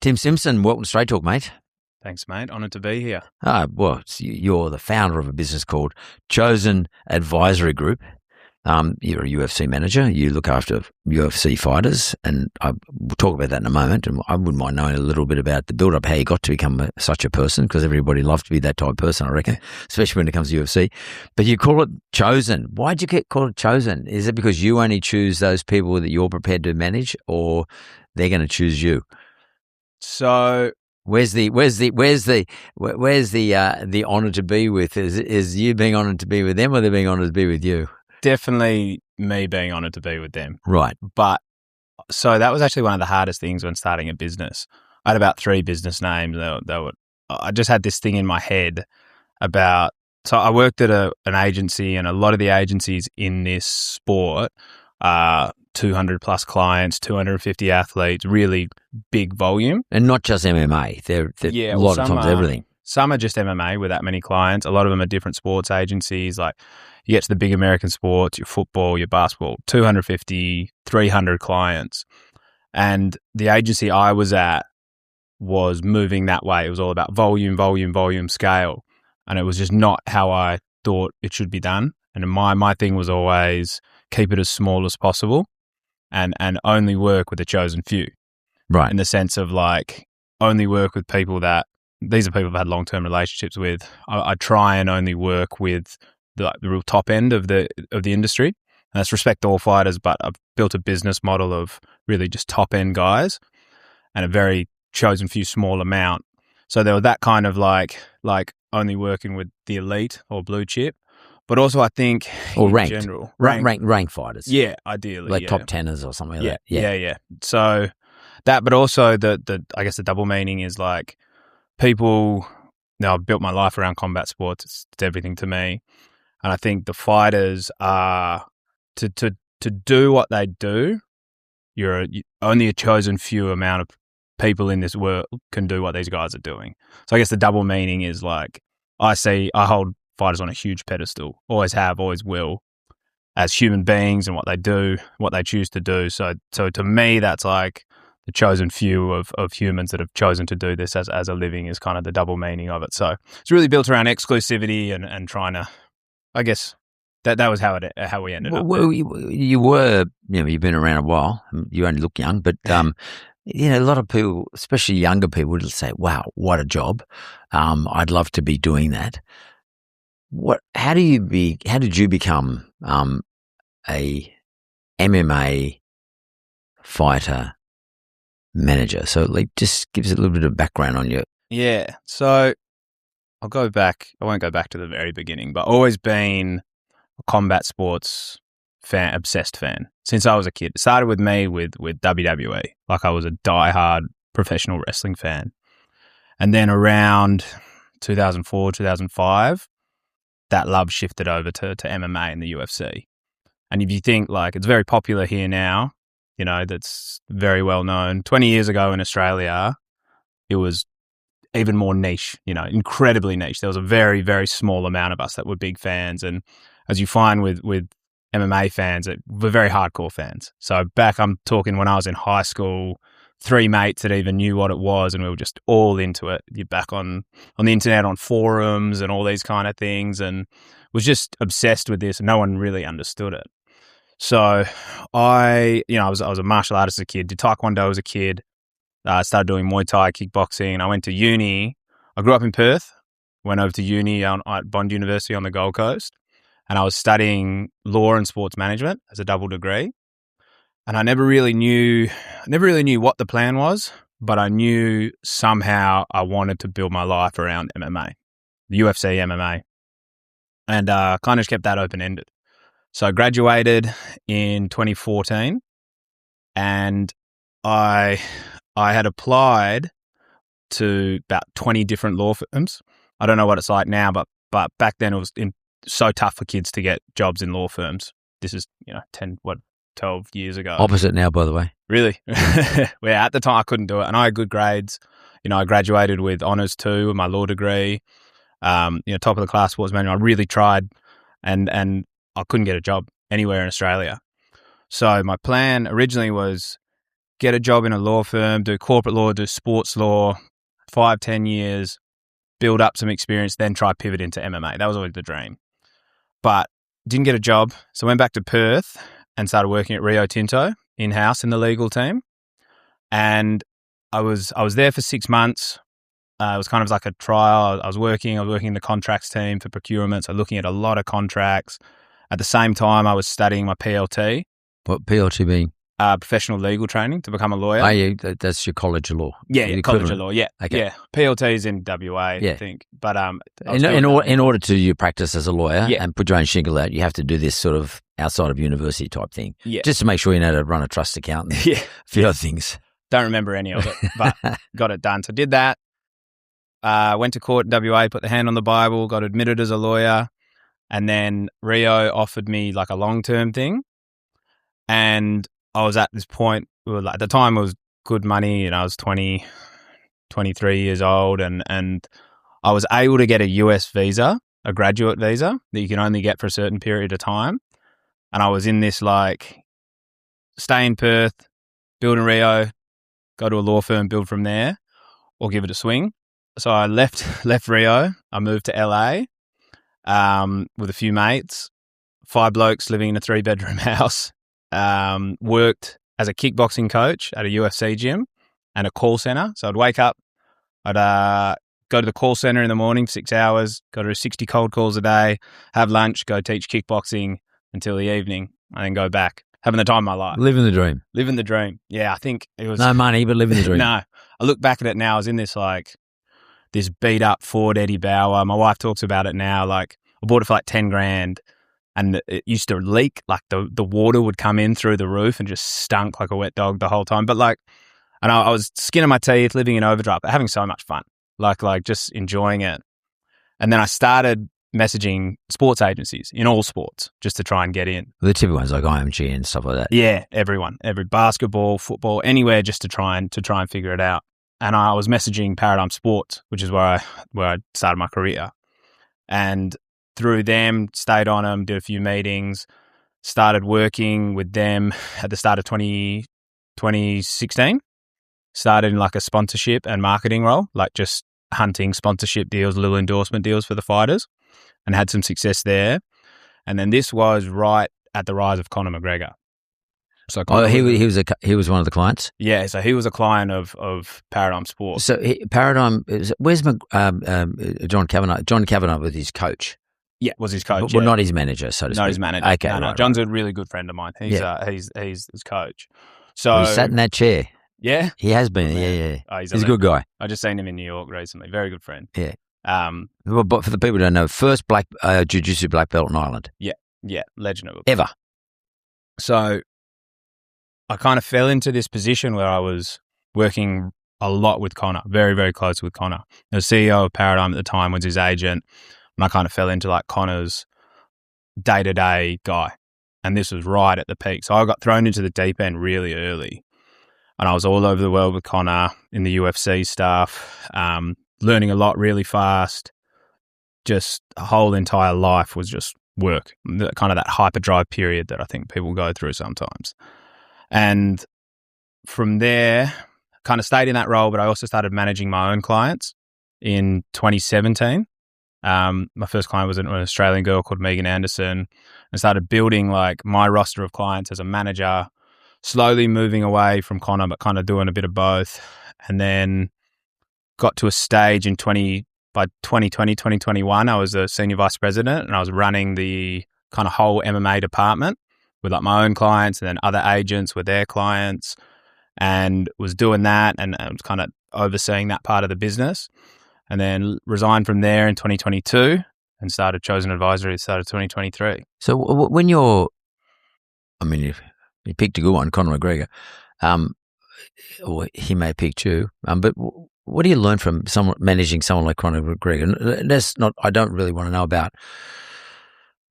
Tim Simpson, welcome to Straight Talk, mate. Thanks, mate. Honoured to be here. Well, you're the founder of a business called Chosen Advisory Group. You're a UFC manager. You look after UFC fighters, and we'll talk about that in a moment. And I wouldn't mind knowing a little bit about the build-up, how you got to become such a person, because everybody loves to be that type of person, I reckon, especially when it comes to UFC. But you call it Chosen. Why'd you call it Chosen? Is it because you only choose those people that you're prepared to manage, or they're going to choose you? So where's the honour to be with? Is you being honoured to be with them, or they're being honoured to be with you? Definitely me being honoured to be with them. Right. But so that was actually one of the hardest things when starting a business. I had about 3 business names. I just had this thing in my head about, so I worked at an agency, and a lot of the agencies in this sport are 200 plus clients, 250 athletes, really big volume. And not just MMA. They're a lot of times everything. Some are just MMA with that many clients. A lot of them are different sports agencies. Like you get to the big American sports, your football, your basketball, 250, 300 clients. And the agency I was at was moving that way. It was all about volume, scale. And it was just not how I thought it should be done. And my thing was always keep it as small as possible and only work with a chosen few. Right. In the sense of like only work with people that, these are people I've had long-term relationships with. I try and only work with the real top end of the industry. And that's respect all fighters, but I've built a business model of really just top-end guys and a very chosen few small amount. So there was that kind of like only working with the elite or blue chip, but also I think or in ranked, general, ranked fighters. Yeah, ideally. Like top teners or something like that. Yeah. So that, but also the I guess the double meaning is like, people, I've built my life around combat sports. It's everything to me. And I think the fighters are, to do what they do, only a chosen few amount of people in this world can do what these guys are doing. So I guess the double meaning is like, I hold fighters on a huge pedestal, always have, always will, as human beings and what they do, what they choose to do. So to me, that's like, the chosen few of humans that have chosen to do this as a living is kind of the double meaning of it. So it's really built around exclusivity and trying to, I guess that was how we ended up. Well, you've been around a while. You only look young, but a lot of people, especially younger people, would say, "Wow, what a job! I'd love to be doing that." How did you become a MMA fighter manager? So just give us a little bit of background on you. Yeah. So I'll go back. I won't go back to the very beginning, but always been a combat sports fan, obsessed fan since I was a kid. It started with me with WWE. Like I was a diehard professional wrestling fan. And then around 2004, 2005, that love shifted over to MMA and the UFC. And if you think like it's very popular here now, that's very well known. 20 years ago in Australia, it was even more niche, incredibly niche. There was a very, very small amount of us that were big fans. And as you find with MMA fans, we're very hardcore fans. So I'm talking when I was in high school, 3 mates that even knew what it was, and we were just all into it. You're back on the internet, on forums and all these kind of things, and was just obsessed with this, and no one really understood it. So I was a martial artist as a kid, did Taekwondo as a kid, started doing Muay Thai, kickboxing. I went to uni. I grew up in Perth, went over to uni at Bond University on the Gold Coast, and I was studying law and sports management as a double degree. And I never really knew what the plan was, but I knew somehow I wanted to build my life around MMA, the UFC MMA, and kind of kept that open-ended. So I graduated in 2014, and I had applied to about 20 different law firms. I don't know what it's like now, but back then it was so tough for kids to get jobs in law firms. This is 12 years ago. Opposite now, by the way. Really? Well, at the time I couldn't do it, and I had good grades. I graduated with honours too with my law degree. Top of the class sports management. I really tried, and I couldn't get a job anywhere in Australia. So my plan originally was get a job in a law firm, do corporate law, do sports law, 5-10 years, build up some experience, then try pivot into MMA. That was always the dream. But didn't get a job, so went back to Perth and started working at Rio Tinto in-house in the legal team. And I was there for 6 months. It was kind of like a trial. I was working in the contracts team for procurement, so looking at a lot of contracts. At the same time, I was studying my PLT. What PLT being? Professional legal training to become a lawyer. Oh, yeah, that's your college of law. Yeah, college of law. Yeah, okay. Yeah. PLT is in WA, I think. But in order to you practice as a lawyer and put your own shingle out, you have to do this sort of outside of university type thing. Yeah. Just to make sure you know how to run a trust account and a few other things. Don't remember any of it, but got it done. So did that. Went to court in WA, put the hand on the Bible, got admitted as a lawyer, and then Rio offered me like a long-term thing. And I was at this point, at the time it was good money, and I was 20, 23 years old, and I was able to get a US visa, a graduate visa that you can only get for a certain period of time. And I was in this like, stay in Perth, build in Rio, go to a law firm, build from there, or give it a swing. So I left Rio. I moved to LA with a few mates, 5 blokes living in a 3-bedroom house. Worked as a kickboxing coach at a UFC gym and a call center. So I'd wake up, I'd go to the call center in the morning for 6 hours, go to 60 cold calls a day, have lunch, go teach kickboxing until the evening, and then go back. Having the time of my life. Living the dream. Living the dream. Yeah, I think it was... No money, but living the dream. No. I look back at it now, I was in this this beat up Ford Eddie Bauer. My wife talks about it now. Like, I bought it for like 10 grand and it used to leak. Like the water would come in through the roof and just stunk like a wet dog the whole time. But and I was skinning my teeth, living in overdrive, but having so much fun. Like just enjoying it. And then I started messaging sports agencies in all sports just to try and get in. The typical ones like IMG and stuff like that. Yeah, everyone, every basketball, football, anywhere, just to try and figure it out. And I was messaging Paradigm Sports, which is where I started my career. And through them, stayed on them, did a few meetings, started working with them at the start of 2016. Started in like a sponsorship and marketing role, like just hunting sponsorship deals, little endorsement deals for the fighters, and had some success there. And then this was right at the rise of Conor McGregor. So he was one of the clients. Yeah, so he was a client of Paradigm Sports. So Paradigm, where's John Kavanagh? John Kavanagh was his coach. Yeah, was his coach. Well, not his manager, so to speak. Not his manager. Okay, no, right, John's right. a really good friend of mine. He's his coach. So he sat in that chair. Yeah, he has been. Yeah. Oh, he's a good guy. I just seen him in New York recently. Very good friend. Yeah. But for the people who don't know, first black jiu-jitsu black belt in Ireland. Yeah, legend of it. Ever. So I kind of fell into this position where I was working a lot with Conor, very, very close with Conor. The CEO of Paradigm at the time was his agent, and I kind of fell into like Conor's day-to-day guy. And this was right at the peak. So I got thrown into the deep end really early. And I was all over the world with Conor in the UFC stuff, learning a lot really fast. Just the whole entire life was just work, kind of that hyperdrive period that I think people go through sometimes. And from there, kind of stayed in that role, but I also started managing my own clients in 2017. My first client was an Australian girl called Megan Anderson, and started building like my roster of clients as a manager, slowly moving away from Conor, but kind of doing a bit of both. And then got to a stage by 2020, 2021, I was a senior vice president and I was running the kind of whole MMA department with like my own clients and then other agents with their clients, and was doing that and I was kind of overseeing that part of the business. And then resigned from there in 2022 and started Chosen Advisory at the start of 2023. So when you picked a good one, Conor McGregor, or he may have picked you, but what do you learn from managing someone like Conor McGregor? I don't really want to know about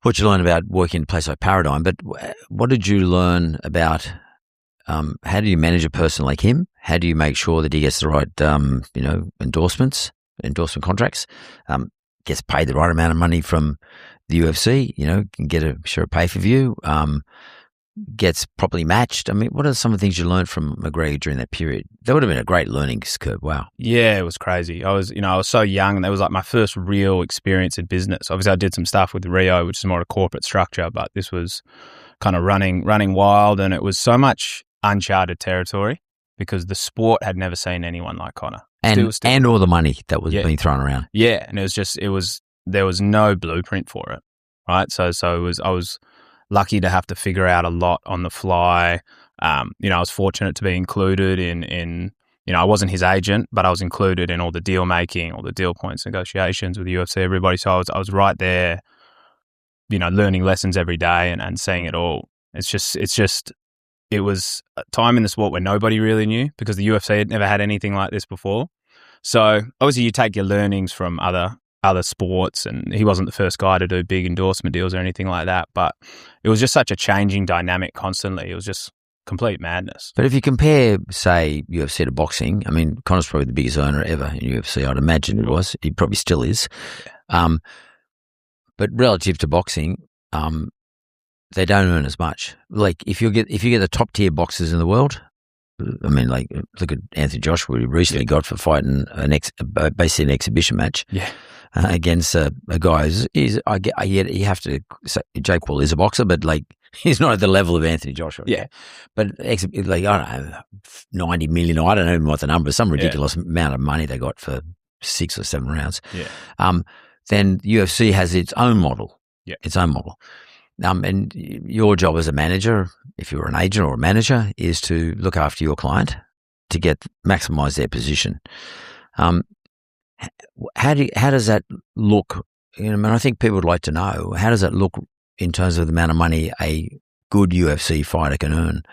what you learn about working in a place like Paradigm, but what did you learn about how do you manage a person like him? How do you make sure that he gets the right, endorsement contracts, gets paid the right amount of money from the UFC, can get a pay-per-view. gets properly matched. I mean, what are some of the things you learned from McGregor during that period? That would have been a great learning curve. Wow. Yeah, it was crazy. I was so young, and that was like my first real experience in business. Obviously, I did some stuff with Rio, which is more a corporate structure, but this was kind of running wild, and it was so much uncharted territory because the sport had never seen anyone like Conor. And all the money that was being thrown around. Yeah, and there was no blueprint for it, right? So I was lucky to have to figure out a lot on the fly. I was fortunate to be included in I wasn't his agent, but I was included in all the deal making, all the deal points negotiations with the UFC, everybody. So I was right there, learning lessons every day and seeing it all. It was a time in the sport where nobody really knew because the UFC had never had anything like this before. So obviously you take your learnings from other sports, and he wasn't the first guy to do big endorsement deals or anything like that, but it was just such a changing dynamic constantly. It was just complete madness. But if you compare, say, UFC to boxing, I mean, Conor's probably the biggest earner ever in UFC. I'd imagine it was. He probably still is. Yeah. But relative to boxing, they don't earn as much. Like if you get the top tier boxers in the world, I mean, like look at Anthony Joshua, he recently got for fighting basically an exhibition match. Yeah. Against a guy you have to say Jake Paul is a boxer, but like he's not at the level of Anthony Joshua. Yeah. But like, I don't know, 90 million, I don't know what the number is, some ridiculous amount of money they got for 6 or 7 rounds. Yeah. Then UFC has its own model. Yeah. Its own model. And your job as a manager, if you're an agent or a manager, is to look after your client to maximize their position. How does that look? I think people would like to know, how does that look in terms of the amount of money a good UFC fighter can earn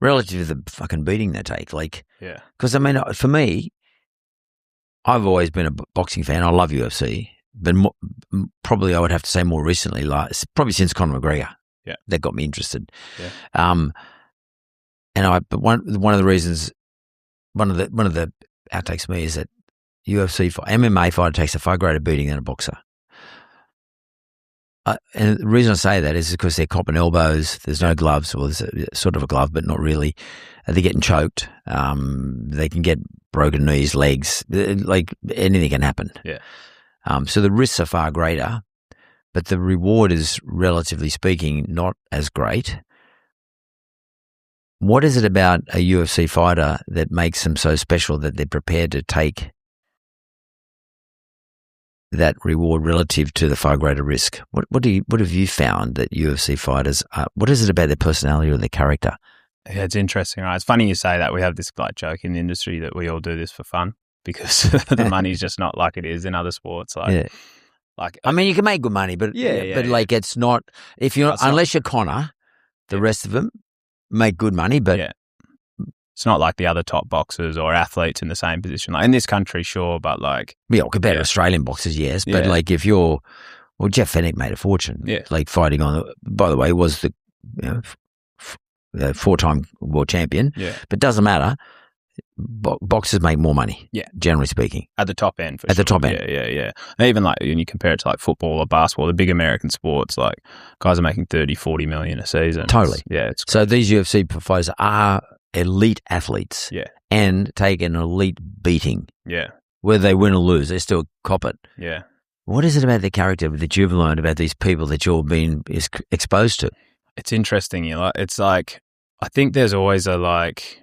relative to the fucking beating they take? Like, yeah. Because I mean, for me, I've always been a boxing fan. I love UFC, but probably I would have to say more recently, probably since Conor McGregor. Yeah, that got me interested. Yeah. But one of the reasons, one of the outtakes for me is that MMA fighter takes a far greater beating than a boxer. And the reason I say that is because they're copping elbows. There's no gloves. Well, there's sort of a glove, but not really. They're getting choked. They can get broken knees, legs. Like anything can happen. Yeah. So the risks are far greater, but the reward is, relatively speaking, not as great. What is it about a UFC fighter that makes them so special that they're prepared to take that reward relative to the far greater risk? What have you found that UFC fighters are? What is it about their personality or their character? Yeah, it's interesting, right? It's funny you say that. We have this like joke in the industry that we all do this for fun because the money's just not like it is in other sports. I mean, you can make good money, but like it's not unless you're Conor, the rest of them make good money, but it's not like the other top boxers or athletes in the same position. Like in this country, sure, but like compared to Australian boxers, yes, but like if you're Jeff Fenech made a fortune, like fighting on. By the way, was the 4-time world champion, but doesn't matter. Boxers make more money, generally speaking, at the top end. The top end, yeah. And even like when you compare it to like football or basketball, the big American sports, like guys are making 30-40 million a season. Totally, it's so these UFC fighters are elite athletes, and take an elite beating, whether they win or lose, they still cop it. Yeah. What is it about the character that you've learned about these people that you've been exposed to? It's interesting, it's like I think there's always a like.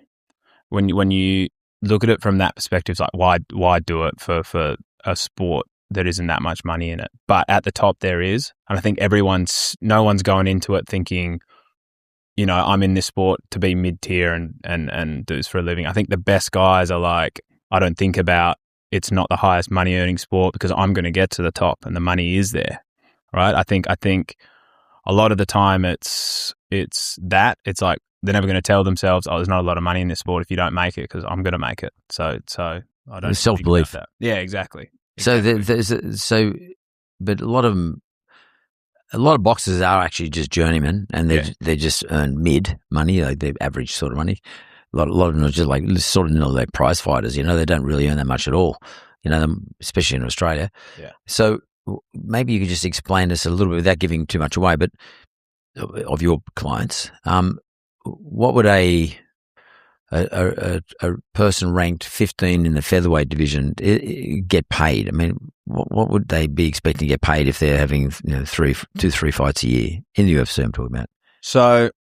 When you look at it from that perspective, it's like why do it for a sport that isn't that much money in it? But at the top there is, and I think no one's going into it thinking, I'm in this sport to be mid-tier and do this for a living. I think the best guys are like, I don't think about it's not the highest money earning sport because I'm going to get to the top and the money is there, right? I think a lot of the time it's like. They're never going to tell themselves, "Oh, there's not a lot of money in this sport if you don't make it," because I'm going to make it. So I don't. Self-belief. Yeah, exactly. So but a lot of boxers are actually just journeymen, and they just earn mid money, like the average sort of money. A lot of them are just like sort of like prize fighters. They don't really earn that much at all. Especially in Australia. Yeah. So maybe you could just explain this a little bit without giving too much away, but of your clients, what would a person ranked 15 in the featherweight division get paid? I mean, what would they be expecting to get paid if they're having 2-3 fights a year in the UFC? I'm talking about. So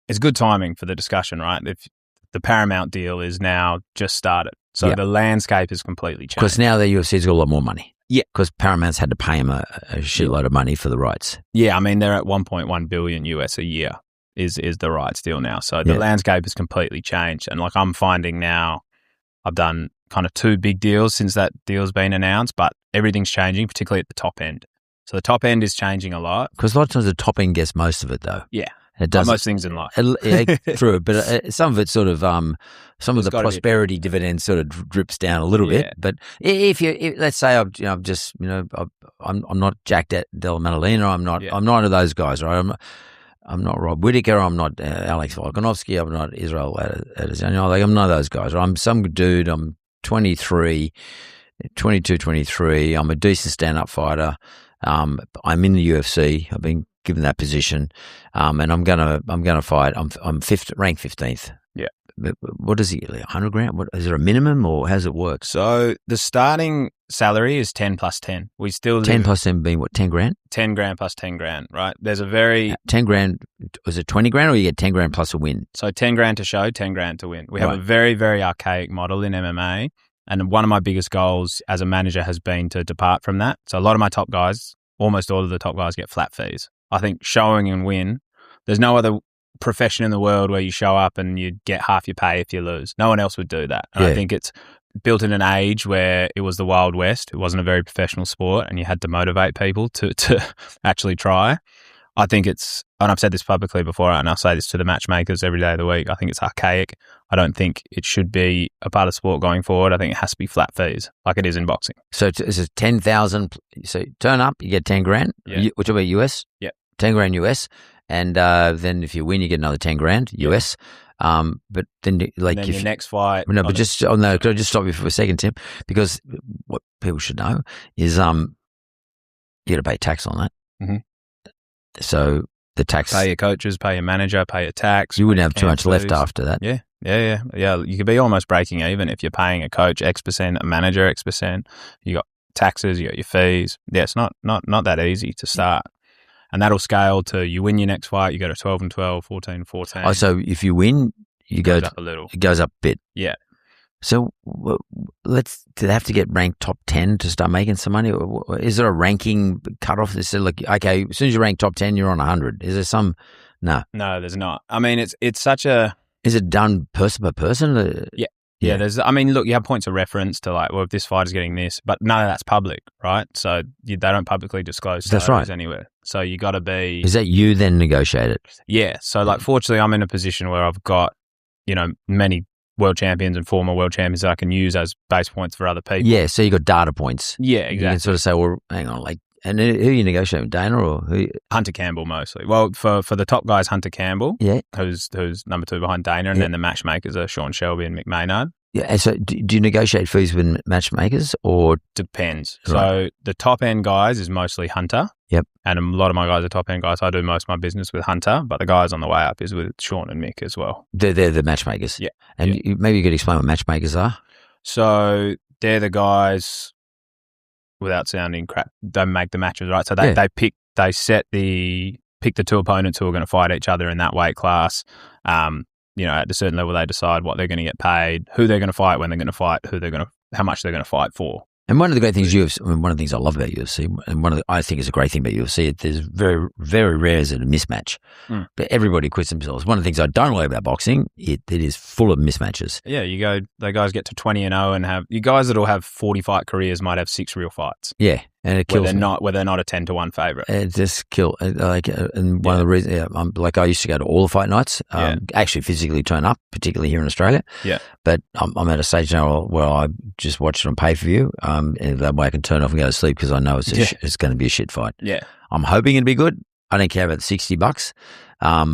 it's good timing for the discussion, right? If the Paramount deal is now just started, so the landscape has completely changed. Because now the UFC's got a lot more money. Yeah, because Paramount's had to pay him a shitload of money for the rights. Yeah, I mean they're at 1.1 billion US a year. Is the rights deal now. So the landscape has completely changed. And like I'm finding now, I've done kind of 2 big deals since that deal's been announced, but everything's changing, particularly at the top end. So the top end is changing a lot. Because a lot of times the top end gets most of it though. Yeah. It does most things in life. True, but some of it sort of, some of the prosperity dividend sort of drips down a little bit. But if let's say I'm not Jack Della Maddalena, I'm not one of those guys, right? I'm not Rob Whittaker. I'm not Alex Volkanovski. I'm not Israel Adesanya. Like, I'm none of those guys. I'm some dude. I'm 23. I'm a decent stand-up fighter. I'm in the UFC. I've been given that position, and I'm gonna fight. I'm ranked 15th. Yeah. What is he? Like 100 grand? What is there a minimum, or how does it work? So the starting salary is 10 plus 10. We still 10 plus 10 being what? 10 grand? 10 grand plus 10 grand. Right. There's a very 10 grand. Was it 20 grand, or you get 10 grand plus a win? So 10 grand to show, 10 grand to win. We have a very, very archaic model in MMA. And one of my biggest goals as a manager has been to depart from that. So a lot of my top guys, almost all of the top guys, get flat fees. I think showing and win, there's no other profession in the world where you show up and you get half your pay if you lose. No one else would do that. And I think it's built in an age where it was the Wild West. It wasn't a very professional sport and you had to motivate people to actually try. I think it's, and I've said this publicly before, and I'll say this to the matchmakers every day of the week, I think it's archaic. I don't think it should be a part of sport going forward. I think it has to be flat fees, like it is in boxing. So it's 10,000. So turn up, you get 10 grand, which will be US. Yeah. 10 grand US. And then if you win, you get another 10 grand US. But then, like, and then your next fight. No, but just, could I just stop you for a second, Tim? Because what people should know is you got to pay tax on that. Mm-hmm. So the tax. Pay your coaches, pay your manager, pay your tax. You wouldn't have too much left after that. Yeah. You could be almost breaking even if you're paying a coach X%, a manager X%. You got taxes, you got your fees. Yeah, it's not that easy to start. And that'll scale to you win your next fight, you go to 12-12, 14-14. Oh, so if you win, you go up a little. It goes up a bit. Yeah. So do they have to get ranked top 10 to start making some money? Is there a ranking cutoff that says, like, okay, as soon as you rank top 10, you're on 100? Is there some? No. No, there's not. I mean, it's such a... Is it done person by person? Yeah, look, you have points of reference to, like, well, if this fighter's getting this, but none of that's public, right? So they don't publicly disclose salaries anywhere. So you got to be... Is that you then negotiate it? Yeah. So, like, fortunately, I'm in a position where I've got, many world champions and former world champions that I can use as base points for other people. Yeah, so you got data points. Yeah, exactly. You can sort of say, well, hang on, like, and who are you negotiating with, Dana or who? Hunter Campbell mostly. Well, for the top guys, Hunter Campbell, who's number 2 behind Dana, and then the matchmakers are Sean Shelby and Mick Maynard. Yeah, and so do you negotiate fees with matchmakers or? Depends. Right. So the top end guys is mostly Hunter. Yep. And a lot of my guys are top end guys. I do most of my business with Hunter, but the guys on the way up is with Sean and Mick as well. They're the matchmakers. Yeah. And maybe you could explain what matchmakers are. So they're the guys, without sounding crap, they make the matches, right? So they pick the 2 opponents who are going to fight each other in that weight class. At a certain level, they decide what they're going to get paid, who they're going to fight, when they're going to fight, how much they're going to fight for. And one of the great things one of the things I love about UFC, and I think is a great thing about UFC, there's very, very rare is it a mismatch. But everybody quits themselves. One of the things I don't like about boxing, it is full of mismatches. Yeah, the guys get to 20-0 and have, you guys that'll have 40 fight careers might have 6 real fights. Yeah. And it kills where they're not a 10-1 favorite. It just kills. And one of the reasons, I used to go to all the fight nights. Actually, physically turn up, particularly here in Australia. Yeah. But I'm at a stage now where I just watch it on pay per view, and that way I can turn off and go to sleep because I know it's going to be a shit fight. Yeah. I'm hoping it'll be good. I don't care about the $60,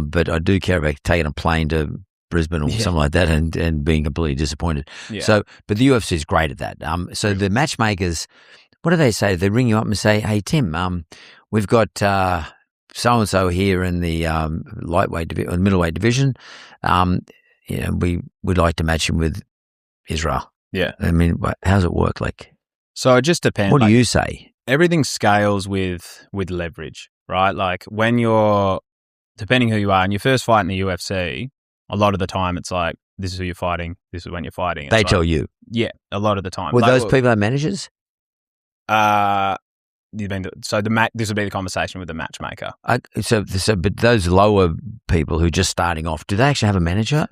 but I do care about taking a plane to Brisbane or something like that and being completely disappointed. Yeah. So, but the UFC is great at that. So the matchmakers. What do they say? They ring you up and say, "Hey Tim, we've got so and so here in the middleweight division. We'd like to match him with Israel. Yeah. I mean, how's it work? Like, so it just depends. What do you say? Everything scales with leverage, right? Like when you're, depending who you are, and you first fight in the UFC, a lot of the time it's like, this is who you're fighting. This is when you're fighting. They tell you. Yeah, a lot of the time. Were those people are managers? This would be the conversation with the matchmaker. But those lower people who are just starting off, do they actually have a manager?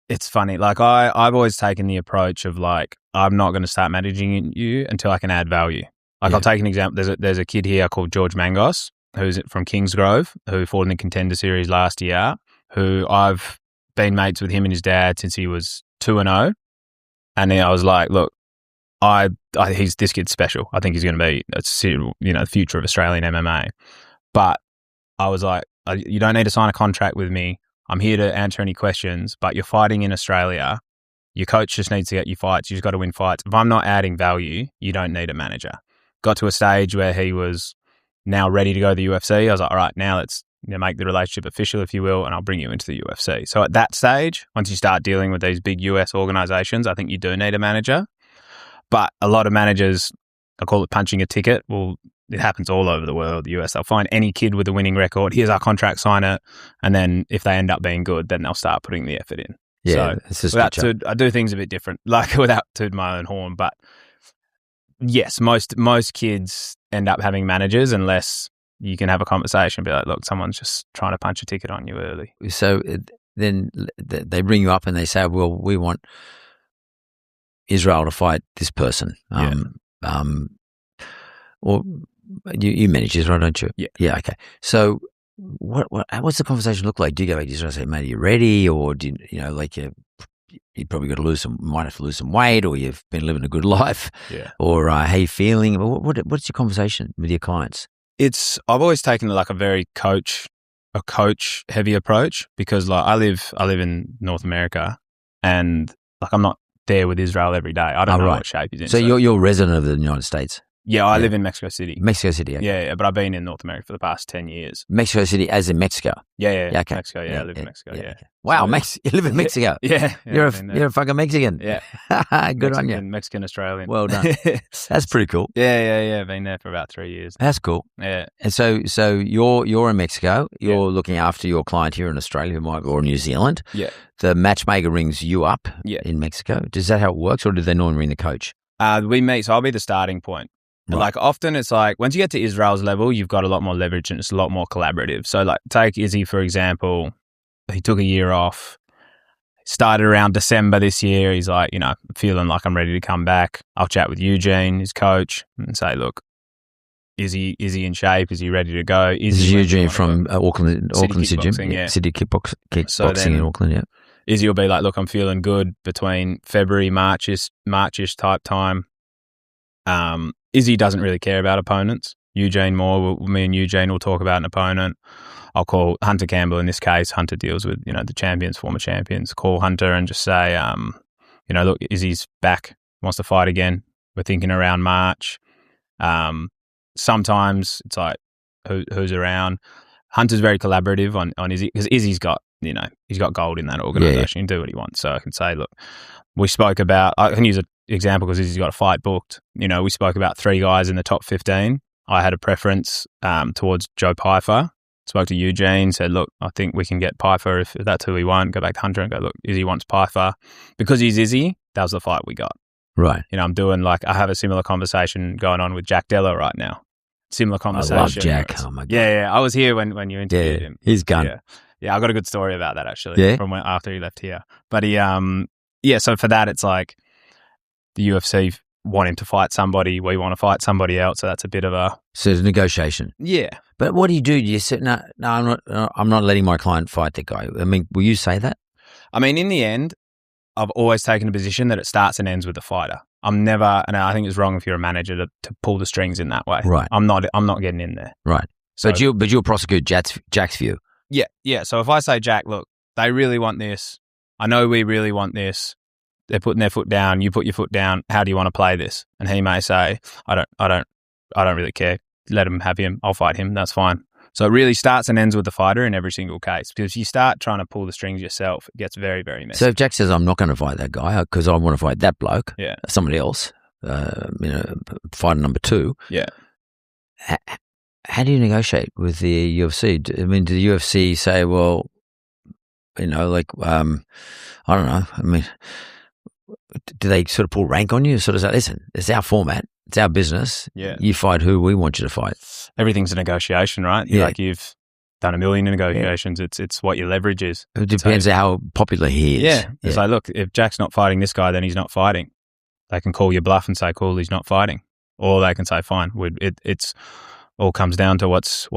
It's funny. Like I've always taken the approach of like, I'm not going to start managing you until I can add value. Like I'll take an example. There's a kid here called George Mangos, who's from Kingsgrove, who fought in the Contender Series last year, who I've been mates with him and his dad since he was 2-0. And then I was like, look, this kid's special. I think he's going to be, the future of Australian MMA. But I was like, you don't need to sign a contract with me. I'm here to answer any questions, but you're fighting in Australia. Your coach just needs to get you fights. You just got to win fights. If I'm not adding value, you don't need a manager. Got to a stage where he was now ready to go to the UFC. I was like, all right, now let's make the relationship official, if you will, and I'll bring you into the UFC. So at that stage, once you start dealing with these big US organizations, I think you do need a manager. But a lot of managers, I call it punching a ticket. Well, it happens all over the world, the US. They'll find any kid with a winning record. Here's our contract, sign it. And then if they end up being good, then they'll start putting the effort in. Yeah, so I do things a bit different, like without tooting my own horn. But yes, most kids end up having managers unless you can have a conversation and be like, look, someone's just trying to punch a ticket on you early. So then they bring you up and they say, well, we want Israel to fight this person. Or you manage Israel, don't you? Yeah. Yeah, okay. So what's the conversation look like? Do you go back to Israel and say, mate, are you ready? Or do you probably got to might have to lose some weight, or you've been living a good life. Yeah. Or how you feeling? What's your conversation with your clients? I've always taken like a very coach heavy approach, because like I live in North America, and like I'm not there with Israel every day. I don't know what shape he's in. So you're a resident of the United States? Yeah, I live in Mexico City. Mexico City, okay. Yeah, but I've been in North America for the past 10 years. Mexico City as in Mexico? Yeah, okay. Mexico, I live in Mexico, yeah. Okay. Wow, you live in Mexico? Yeah. You're a fucking Mexican? Yeah. Good on you. Mexican Australian. Well done. That's pretty cool. Yeah. Been there for about 3 years. That's cool. Yeah. And so you're in Mexico. You're looking after your client here in Australia or New Zealand. Yeah. The matchmaker rings you up in Mexico. Is that how it works, or do they normally ring the coach? We meet, so I'll be the starting point. Right. Like often it's like once you get to Israel's level, you've got a lot more leverage and it's a lot more collaborative. So like take Izzy, for example. He took a year off, started around December this year. He's like, feeling like I'm ready to come back. I'll chat with Eugene, his coach, and say, look, is he in shape? Is he ready to go? This is Eugene from Auckland City Gym. Yeah. City Kickboxing in Auckland, yeah. Izzy will be like, look, I'm feeling good between February, Marchish type time. Izzy doesn't really care about opponents. Eugene more. Me and Eugene will talk about an opponent. I'll call Hunter Campbell in this case. Hunter deals with, the champions, former champions. Call Hunter and just say, look, Izzy's back, wants to fight again. We're thinking around March. Sometimes it's like, who's around? Hunter's very collaborative on Izzy, because Izzy's got, he's got gold in that organisation. He can do what he wants. So I can say, look, we spoke about, I can use an example because Izzy's got a fight booked. We spoke about 3 guys in the top 15. I had a preference towards Joe Pyfer. Spoke to Eugene, said, look, I think we can get Pyfer if that's who we want. Go back to Hunter and go, look, Izzy wants Pyfer. Because he's Izzy, that was the fight we got. Right. I'm doing I have a similar conversation going on with Jack Della right now. Similar conversation. I love Jack. Oh my God. Yeah. I was here when you interviewed him. He's gone. Yeah. I got a good story about that actually from after he left here. But he, so for that, it's like the UFC want him to fight somebody. We want to fight somebody else. So that's a bit of a... So it's a negotiation. Yeah. But what do? You say, no, I'm not letting my client fight that guy. I mean, will you say that? I mean, in the end, I've always taken a position that it starts and ends with the fighter. I'm never, and I think it's wrong if you're a manager to pull the strings in that way. Right. I'm not getting in there. Right. So, but you'll prosecute Jack's view. Yeah. So if I say, Jack, look, they really want this. I know we really want this. They're putting their foot down. You put your foot down. How do you want to play this? And he may say, I don't really care. Let him have him. I'll fight him. That's fine. So it really starts and ends with the fighter in every single case. Because if you start trying to pull the strings yourself, it gets very, very messy. So if Jack says, I'm not going to fight that guy because I want to fight that bloke, somebody else, fighter number 2. Yeah. How do you negotiate with the UFC? I mean, do the UFC say, well, I don't know. I mean, do they sort of pull rank on you? Sort of say, listen, it's our format. It's our business. Yeah. You fight who we want you to fight. Everything's a negotiation, right? Yeah. Like you've done a million negotiations. Yeah. It's what your leverage is. It depends how popular he is. Yeah. It's like, look, if Jack's not fighting this guy, then he's not fighting. They can call your bluff and say, cool, he's not fighting. Or they can say, fine. It's all comes down to what's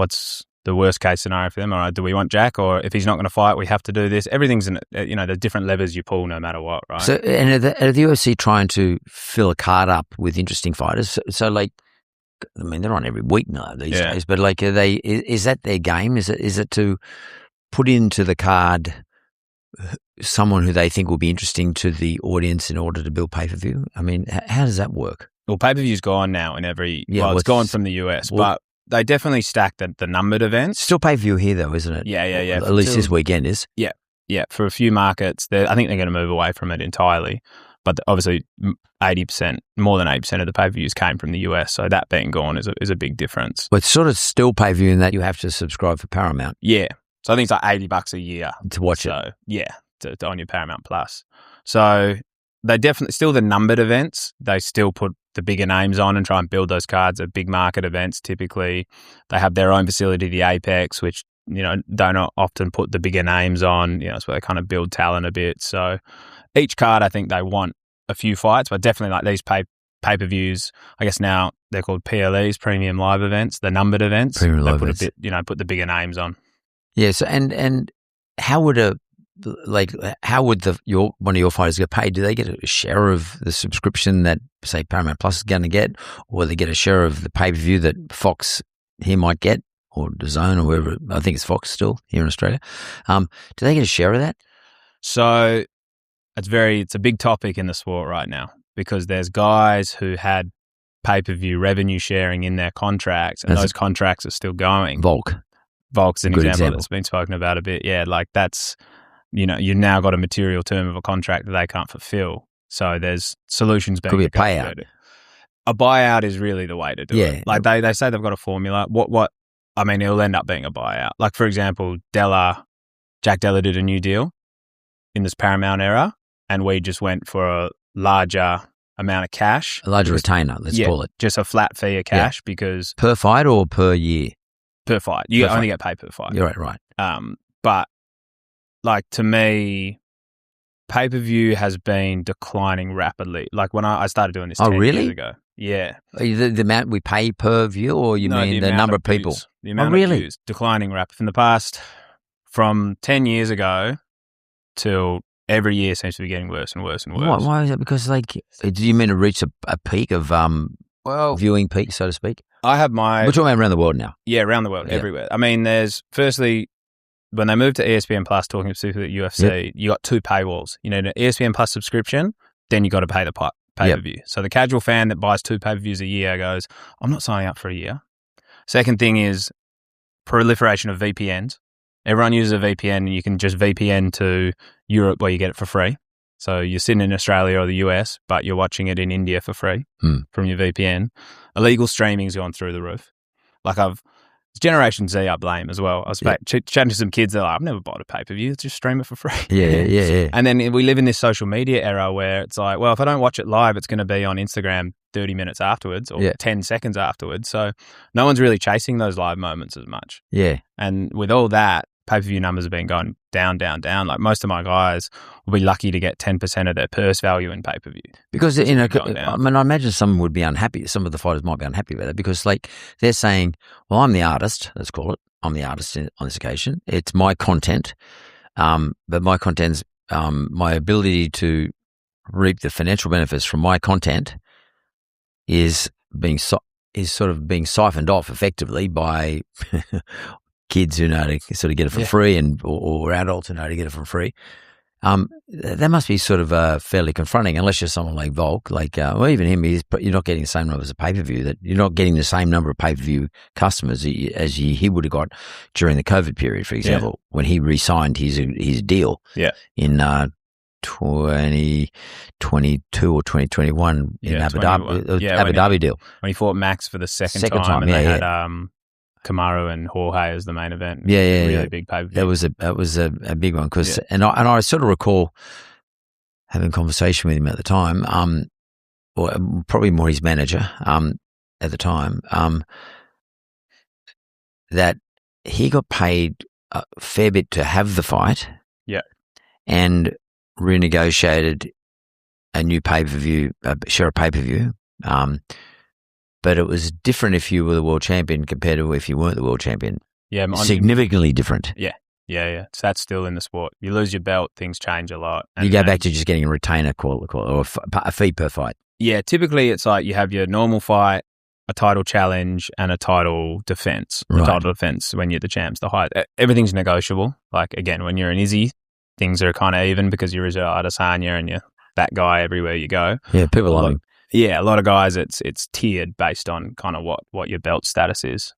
the worst case scenario for them. All right, do we want Jack? Or if he's not going to fight, we have to do this. Everything's the different levers you pull no matter what, right? So, and are the UFC trying to fill a card up with interesting fighters? So like, I mean, they're on every week now these days, but like, is that their game? Is it to put into the card someone who they think will be interesting to the audience in order to build pay-per-view? I mean, how does that work? Well, pay-per-view's gone now in every, it's gone from the US, but they definitely stack the numbered events. Still pay-per-view here though, isn't it? Yeah. At least this weekend is. Yeah. For a few markets, I think they're going to move away from it entirely. But obviously, 80%, more than 80% of the pay-per-views came from the US. So that being gone is a big difference. But it's sort of still pay-per-view in that you have to subscribe for Paramount. Yeah. So I think it's like $80 a year to watch it. Yeah, to on your Paramount Plus. So they definitely still the numbered events. They still put the bigger names on and try and build those cards at big market events. Typically, they have their own facility, the Apex, which don't often put the bigger names on. It's where they kind of build talent a bit. So each card, I think they want a few fights, but definitely like these pay-per-views. I guess now they're called PLEs, Premium Live Events, the numbered events. Premium they Live put events. a bit, put the bigger names on. Yeah. So and how would one of your fighters get paid? Do they get a share of the subscription that, say, Paramount Plus is going to get, or they get a share of the pay-per-view that Fox here might get, or DAZN, or whoever? I think it's Fox still here in Australia. Do they get a share of that? So it's a big topic in the sport right now because there's guys who had pay-per-view revenue sharing in their contracts, and those contracts are still going. Volk's an example that's been spoken about a bit. Yeah, like that's. You've now got a material term of a contract that they can't fulfill. So there's solutions being could be a payout. A buyout is really the way to do it. Like they say they've got a formula. I mean, it'll end up being a buyout. Like for example, Jack Della did a new deal in this Paramount era, and we just went for a larger amount of cash. A larger retainer, let's call it. Just a flat fee of cash because per fight or per year? Per fight. You only get paid per fight. You're right. But like to me, pay-per-view has been declining rapidly. Like when I started doing this 10 years ago. Yeah. The amount we pay per view, or you mean the number of people? The amount of views, declining rapidly. From 10 years ago till every year seems to be getting worse and worse and worse. Why is that? Because do you mean to reach a peak of viewing peak, so to speak? I have we're talking about around the world now. Yeah, around the world, everywhere. I mean, there's firstly, when they moved to ESPN Plus, talking specifically UFC, you got 2 paywalls. An ESPN Plus subscription, then you got to pay the pay-per-view. So the casual fan that buys 2 pay-per-views a year goes, I'm not signing up for a year. Second thing is proliferation of VPNs. Everyone uses a VPN, and you can just VPN to Europe where you get it for free. So you're sitting in Australia or the US, but you're watching it in India for free from your VPN. Illegal streaming's gone through the roof. It's Generation Z, I blame as well. I was chatting to some kids, they're like, I've never bought a pay-per-view, just stream it for free. Yeah. And then we live in this social media era where it's like, well, if I don't watch it live, it's going to be on Instagram 30 minutes afterwards or 10 seconds afterwards. So no one's really chasing those live moments as much. Yeah. And with all that, pay-per-view numbers have been going down. Like most of my guys will be lucky to get 10% of their purse value in pay-per-view. Because, I imagine someone would be unhappy. Some of the fighters might be unhappy about that because they're saying, well, I'm the artist, let's call it. I'm the artist on this occasion. It's my content. But my content's, my ability to reap the financial benefits from my content is sort of being siphoned off effectively by kids who know to sort of get it for free or adults who know to get it for free. That must be sort of fairly confronting, unless you're someone like Volk, well, even him. You're not getting the same numbers of pay-per-view. That you're not getting the same number of pay-per-view customers as he would have got during the COVID period, for example, when he re-signed his deal. In 2022 or 2021 in Abu Dhabi, Abu Dhabi deal when he fought Max for the second time, and they had Kamaru and Jorge as the main event. Really big pay-per-view. That was a big one and I sort of recall having a conversation with him at the time, or probably more his manager at the time, that he got paid a fair bit to have the fight, and renegotiated a new pay-per-view, share of pay-per-view. But it was different if you were the world champion compared to if you weren't the world champion. Significantly different. So that's still in the sport. You lose your belt, things change a lot. You go back to just getting a retainer or a fee per fight. Yeah, typically it's like you have your normal fight, a title challenge, and a title defense. The title defense when you're the champs, everything's negotiable. Like, again, when you're an Izzy, things are kind of even because you're Israel Adesanya and you're that guy everywhere you go. Yeah, people love him. Yeah, a lot of guys, it's tiered based on kind of what your belt status is.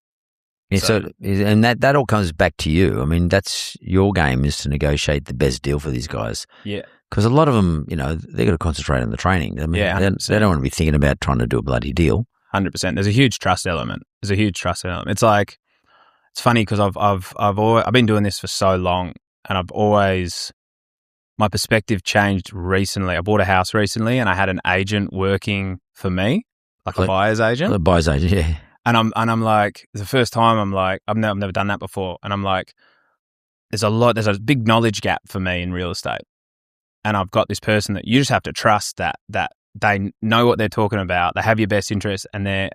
Yeah, so and that all comes back to you. I mean, that's your game, is to negotiate the best deal for these guys. Yeah. Because a lot of them, they've got to concentrate on the training. I mean, they don't want to be thinking about trying to do a bloody deal. 100%. There's a huge trust element. It's like, it's funny because I've been doing this for so long, and my perspective changed recently. I bought a house recently, and I had an agent working for me, like a buyer's agent. A buyer's agent, yeah. And I'm like, the first time I'm like, I've never done that before, and I'm like, there's a big knowledge gap for me in real estate, and I've got this person that you just have to trust that they know what they're talking about, they have your best interest, and they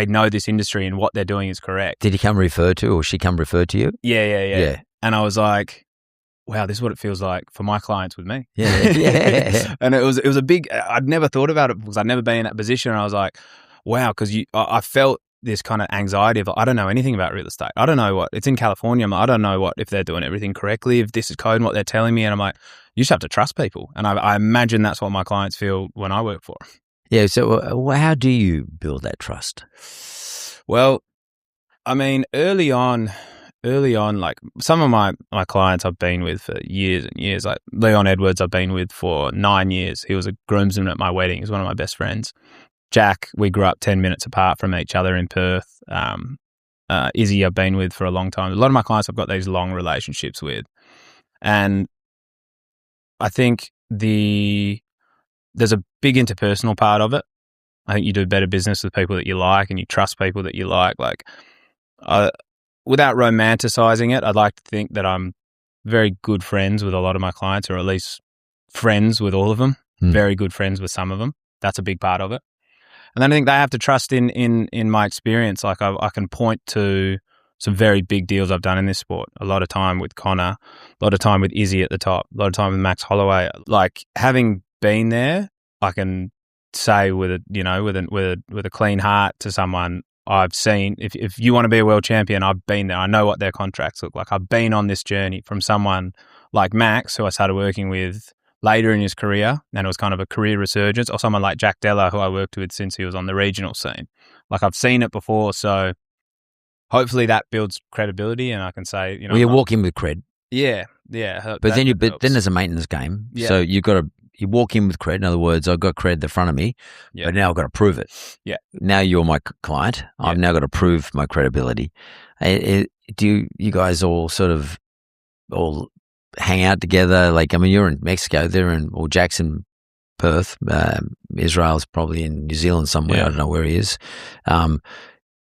know this industry and what they're doing is correct. Did he come refer to, or she come refer to you? Yeah. And I was like, wow, this is what it feels like for my clients with me. Yeah. And it was a big, I'd never thought about it because I'd never been in that position. And I was like, wow, because I felt this kind of anxiety of, I don't know anything about real estate. I don't know it's in California. I don't know if they're doing everything correctly, if this is code and what they're telling me. And I'm like, you just have to trust people. And I imagine that's what my clients feel when I work for them. Yeah. So how do you build that trust? Well, I mean, early on, like some of my clients I've been with for years and years, like Leon Edwards I've been with for 9 years. He was a groomsman at my wedding. He's one of my best friends. Jack, we grew up 10 minutes apart from each other in Perth. Izzy I've been with for a long time. A lot of my clients I've got these long relationships with. And I think there's a big interpersonal part of it. I think you do better business with people that you like, and you trust people that you like. Without romanticizing it, I'd like to think that I'm very good friends with a lot of my clients, or at least friends with all of them, very good friends with some of them. That's a big part of it. And then I think they have to trust in my experience. Like I can point to some very big deals I've done in this sport. A lot of time with Conor, a lot of time with Izzy at the top, a lot of time with Max Holloway. Like, having been there, I can say with a clean heart to someone, I've seen, if you want to be a world champion, I've been there. I know what their contracts look like. I've been on this journey from someone like Max, who I started working with later in his career, and it was kind of a career resurgence, or someone like Jack Della, who I worked with since he was on the regional scene. Like, I've seen it before, so hopefully that builds credibility, and I can say, well, you walk in with cred. Yeah. But then there's a maintenance game. Yeah. So you walk in with cred. In other words, I've got cred in front of me, but now I've got to prove it. Yeah. Now you're my client. I've now got to prove my credibility. Do you guys all sort of all hang out together? Like, I mean, you're in Mexico, or Jackson, Perth. Israel's probably in New Zealand somewhere. I don't know where he is.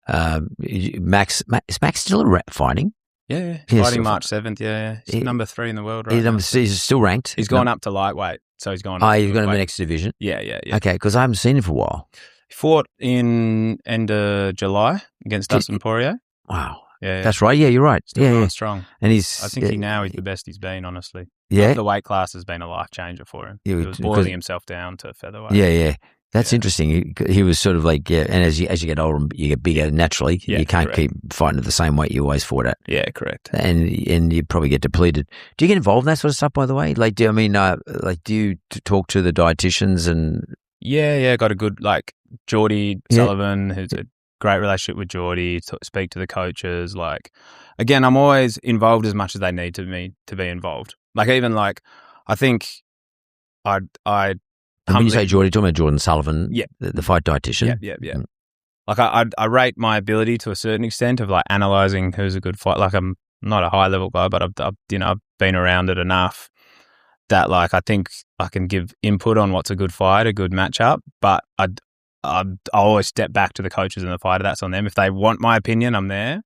Max, is Max still fighting? Yeah. Fighting March 7th, yeah. He's number 3 in the world right now. He's still ranked. He's gone up to lightweight, so he's gone he's going to the next division? Yeah. Okay, because I haven't seen him for a while. He fought in end of July against Dustin Poirier. Wow. Yeah. That's right. Yeah, you're right. Still strong. And I think he's the best he's been, honestly. Yeah. The weight class has been a life changer for him. He was boiling himself down to featherweight. Yeah. That's interesting. He was sort of like, yeah, and as you get older, you get bigger naturally. Yeah, you can't correct. keep fighting at the same weight you always fought at. Yeah, correct. And you probably get depleted. Do you get involved in that sort of stuff, by the way? Like, do you talk to the dietitians and? Yeah, got a good, like, Geordie Sullivan, who's a great relationship with Geordie, speak to the coaches. Like, again, I'm always involved as much as they need me to be involved. Like, even like, I think I And when you say Geordie, you're talking about Jordan Sullivan, yeah, the fight dietitian. Yeah. Like, I rate my ability to a certain extent of like analyzing who's a good fight. Like, I'm not a high level guy, but I've been around it enough that, like, I think I can give input on what's a good fight, a good matchup. But I always step back to the coaches and the fighter. That's on them. If they want my opinion, I'm there.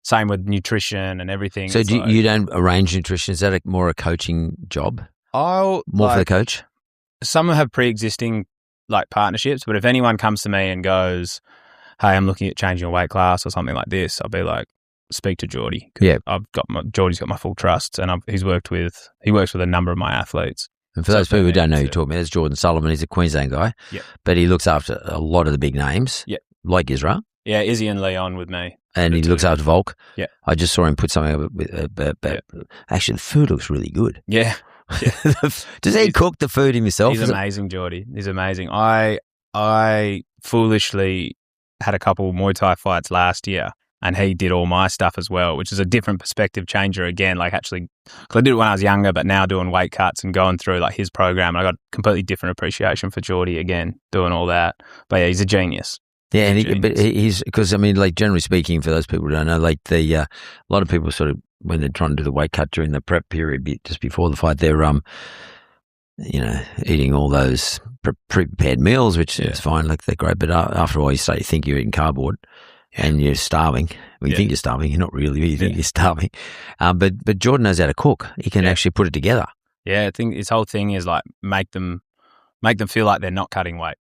Same with nutrition and everything. So you don't arrange nutrition? Is that more a coaching job? For the coach? Some have pre-existing like partnerships, but if anyone comes to me and goes, "Hey, I'm looking at changing a weight class or something like this," I'll be like, "Speak to Geordie." Yeah, Geordie's got my full trust, and he works with a number of my athletes. And for those people who don't know who you're talking about, it's Jordan Sullivan. He's a Queensland guy, but he looks after a lot of the big names, like Israel. Yeah, Izzy and Leon with me. And he looks after Volk. Yeah. I just saw him put something up with actually, the food looks really good. Yeah. Does he cook the food himself? He's amazing, Geordie. He's amazing. I foolishly had a couple Muay Thai fights last year, and he did all my stuff as well, which is a different perspective changer again. Like, actually, because I did it when I was younger, but now doing weight cuts and going through like his program, I got completely different appreciation for Geordie again, doing all that. But yeah, he's a genius. Yeah, and he's because, I mean, like, generally speaking, for those people who don't know, like, a lot of people sort of, when they're trying to do the weight cut during the prep period just before the fight, they're eating all those prepared meals, which is fine, like, they're great, but after a while you start to think you're eating cardboard and you're starving. Well, you think you're starving, you're not really, you think you're starving. But Jordan knows how to cook. He can actually put it together. Yeah, I think his whole thing is like make them feel like they're not cutting weight.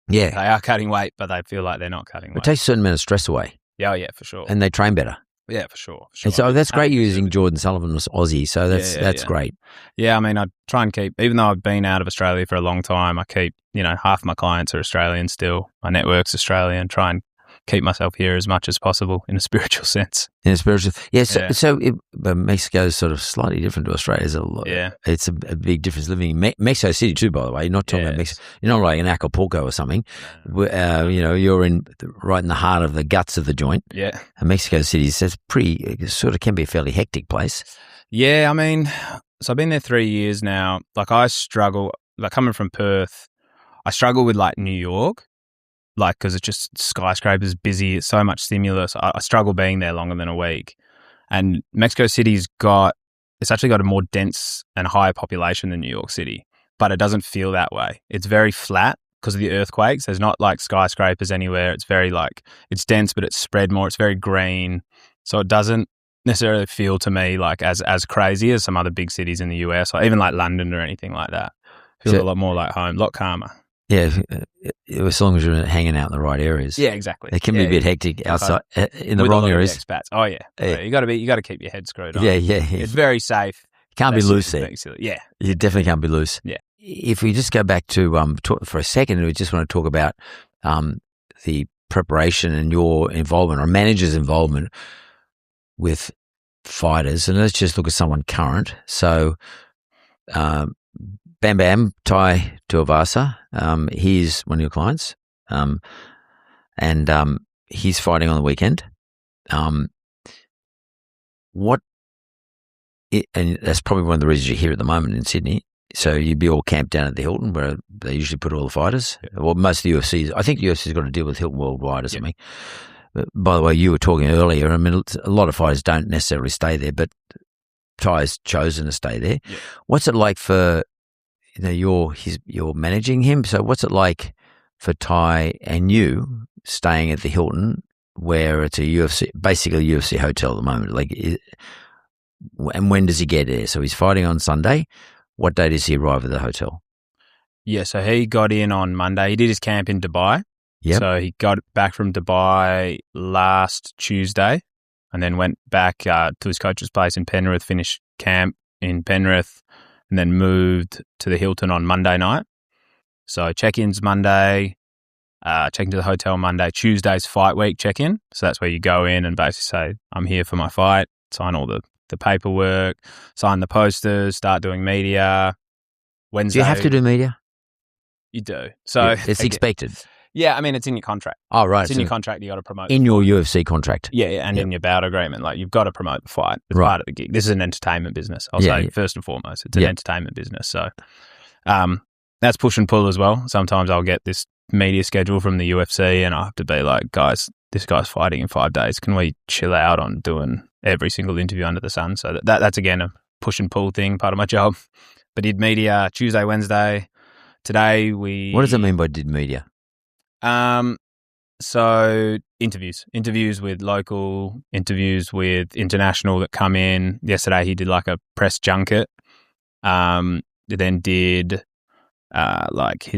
Yeah. They are cutting weight, but they feel like they're not cutting weight. It takes a certain amount of stress away. Yeah, for sure. And they train better. Yeah, for sure. And so that's great using Jordan Sullivan as Aussie. So that's great. Yeah, I mean, I try and keep, even though I've been out of Australia for a long time, I keep, half my clients are Australian still. My network's Australian. Try and keep myself here as much as possible in a spiritual sense. So Mexico is sort of slightly different to Australia. It's a big difference living in Mexico City too, by the way. You're not talking about Mexico. You're not like in Acapulco or something. You're right in the heart of the guts of the joint. Yeah. And Mexico City is can be a fairly hectic place. Yeah, I mean, so I've been there 3 years now. Like, I struggle, like, coming from Perth, I struggle with like New York. Like, because it's just skyscrapers, busy, it's so much stimulus. I struggle being there longer than a week. And Mexico City's actually got a more dense and higher population than New York City, but it doesn't feel that way. It's very flat because of the earthquakes. There's not like skyscrapers anywhere. It's very it's dense, but it's spread more. It's very green. So it doesn't necessarily feel to me like as crazy as some other big cities in the US, or even like London or anything like that. It feels a lot more like home, a lot calmer. Yeah, as long as you're hanging out in the right areas. Yeah, exactly. It can be a bit hectic outside in the wrong areas. Expats. Oh yeah, you got to keep your head screwed on. Yeah. It's very safe. Can't be loose there. Yeah, you definitely can't be loose. Yeah. If we just go back to for a second, we just want to talk about the preparation and your involvement, or manager's involvement with fighters, and let's just look at someone current. So, Bam Bam Tuivasa, he's one of your clients, and he's fighting on the weekend. And that's probably one of the reasons you're here at the moment in Sydney. So you'd be all camped down at the Hilton, where they usually put all the fighters. Yeah. Well, most of the UFCs, I think the UFC's got to deal with Hilton Worldwide or something. But by the way, you were talking earlier, I mean, a lot of fighters don't necessarily stay there, but Ty's chosen to stay there. Yeah. What's it like for... you're managing him. So what's it like for Ty and you staying at the Hilton, where it's basically a UFC hotel at the moment? And when does he get there? So he's fighting on Sunday. What day does he arrive at the hotel? Yeah, so he got in on Monday. He did his camp in Dubai. Yep. So he got back from Dubai last Tuesday, and then went back to his coach's place in Penrith, finished camp in Penrith, and then moved to the Hilton on Monday night. So check-in's Monday, Check into the hotel Monday. Tuesday's fight week check-in. So that's where you go in and basically say, I'm here for my fight, sign all the paperwork, sign the posters, start doing media. Wednesday. Do you have to do media? You do. So it's expected. Yeah, I mean, it's in your contract. Oh, right. It's in your contract. You got to promote. In your UFC contract. Yeah, and in your bout agreement. Like, you've got to promote the fight. It's part of the gig. This is an entertainment business. I'll say, first and foremost, it's an entertainment business. So that's push and pull as well. Sometimes I'll get this media schedule from the UFC and I have to be like, guys, this guy's fighting in 5 days. Can we chill out on doing every single interview under the sun? So that's again a push and pull thing, part of my job. But did media Tuesday, Wednesday. Today What does it mean by did media? So interviews with local, interviews with international that come in. Yesterday he did like a press junket. Then did like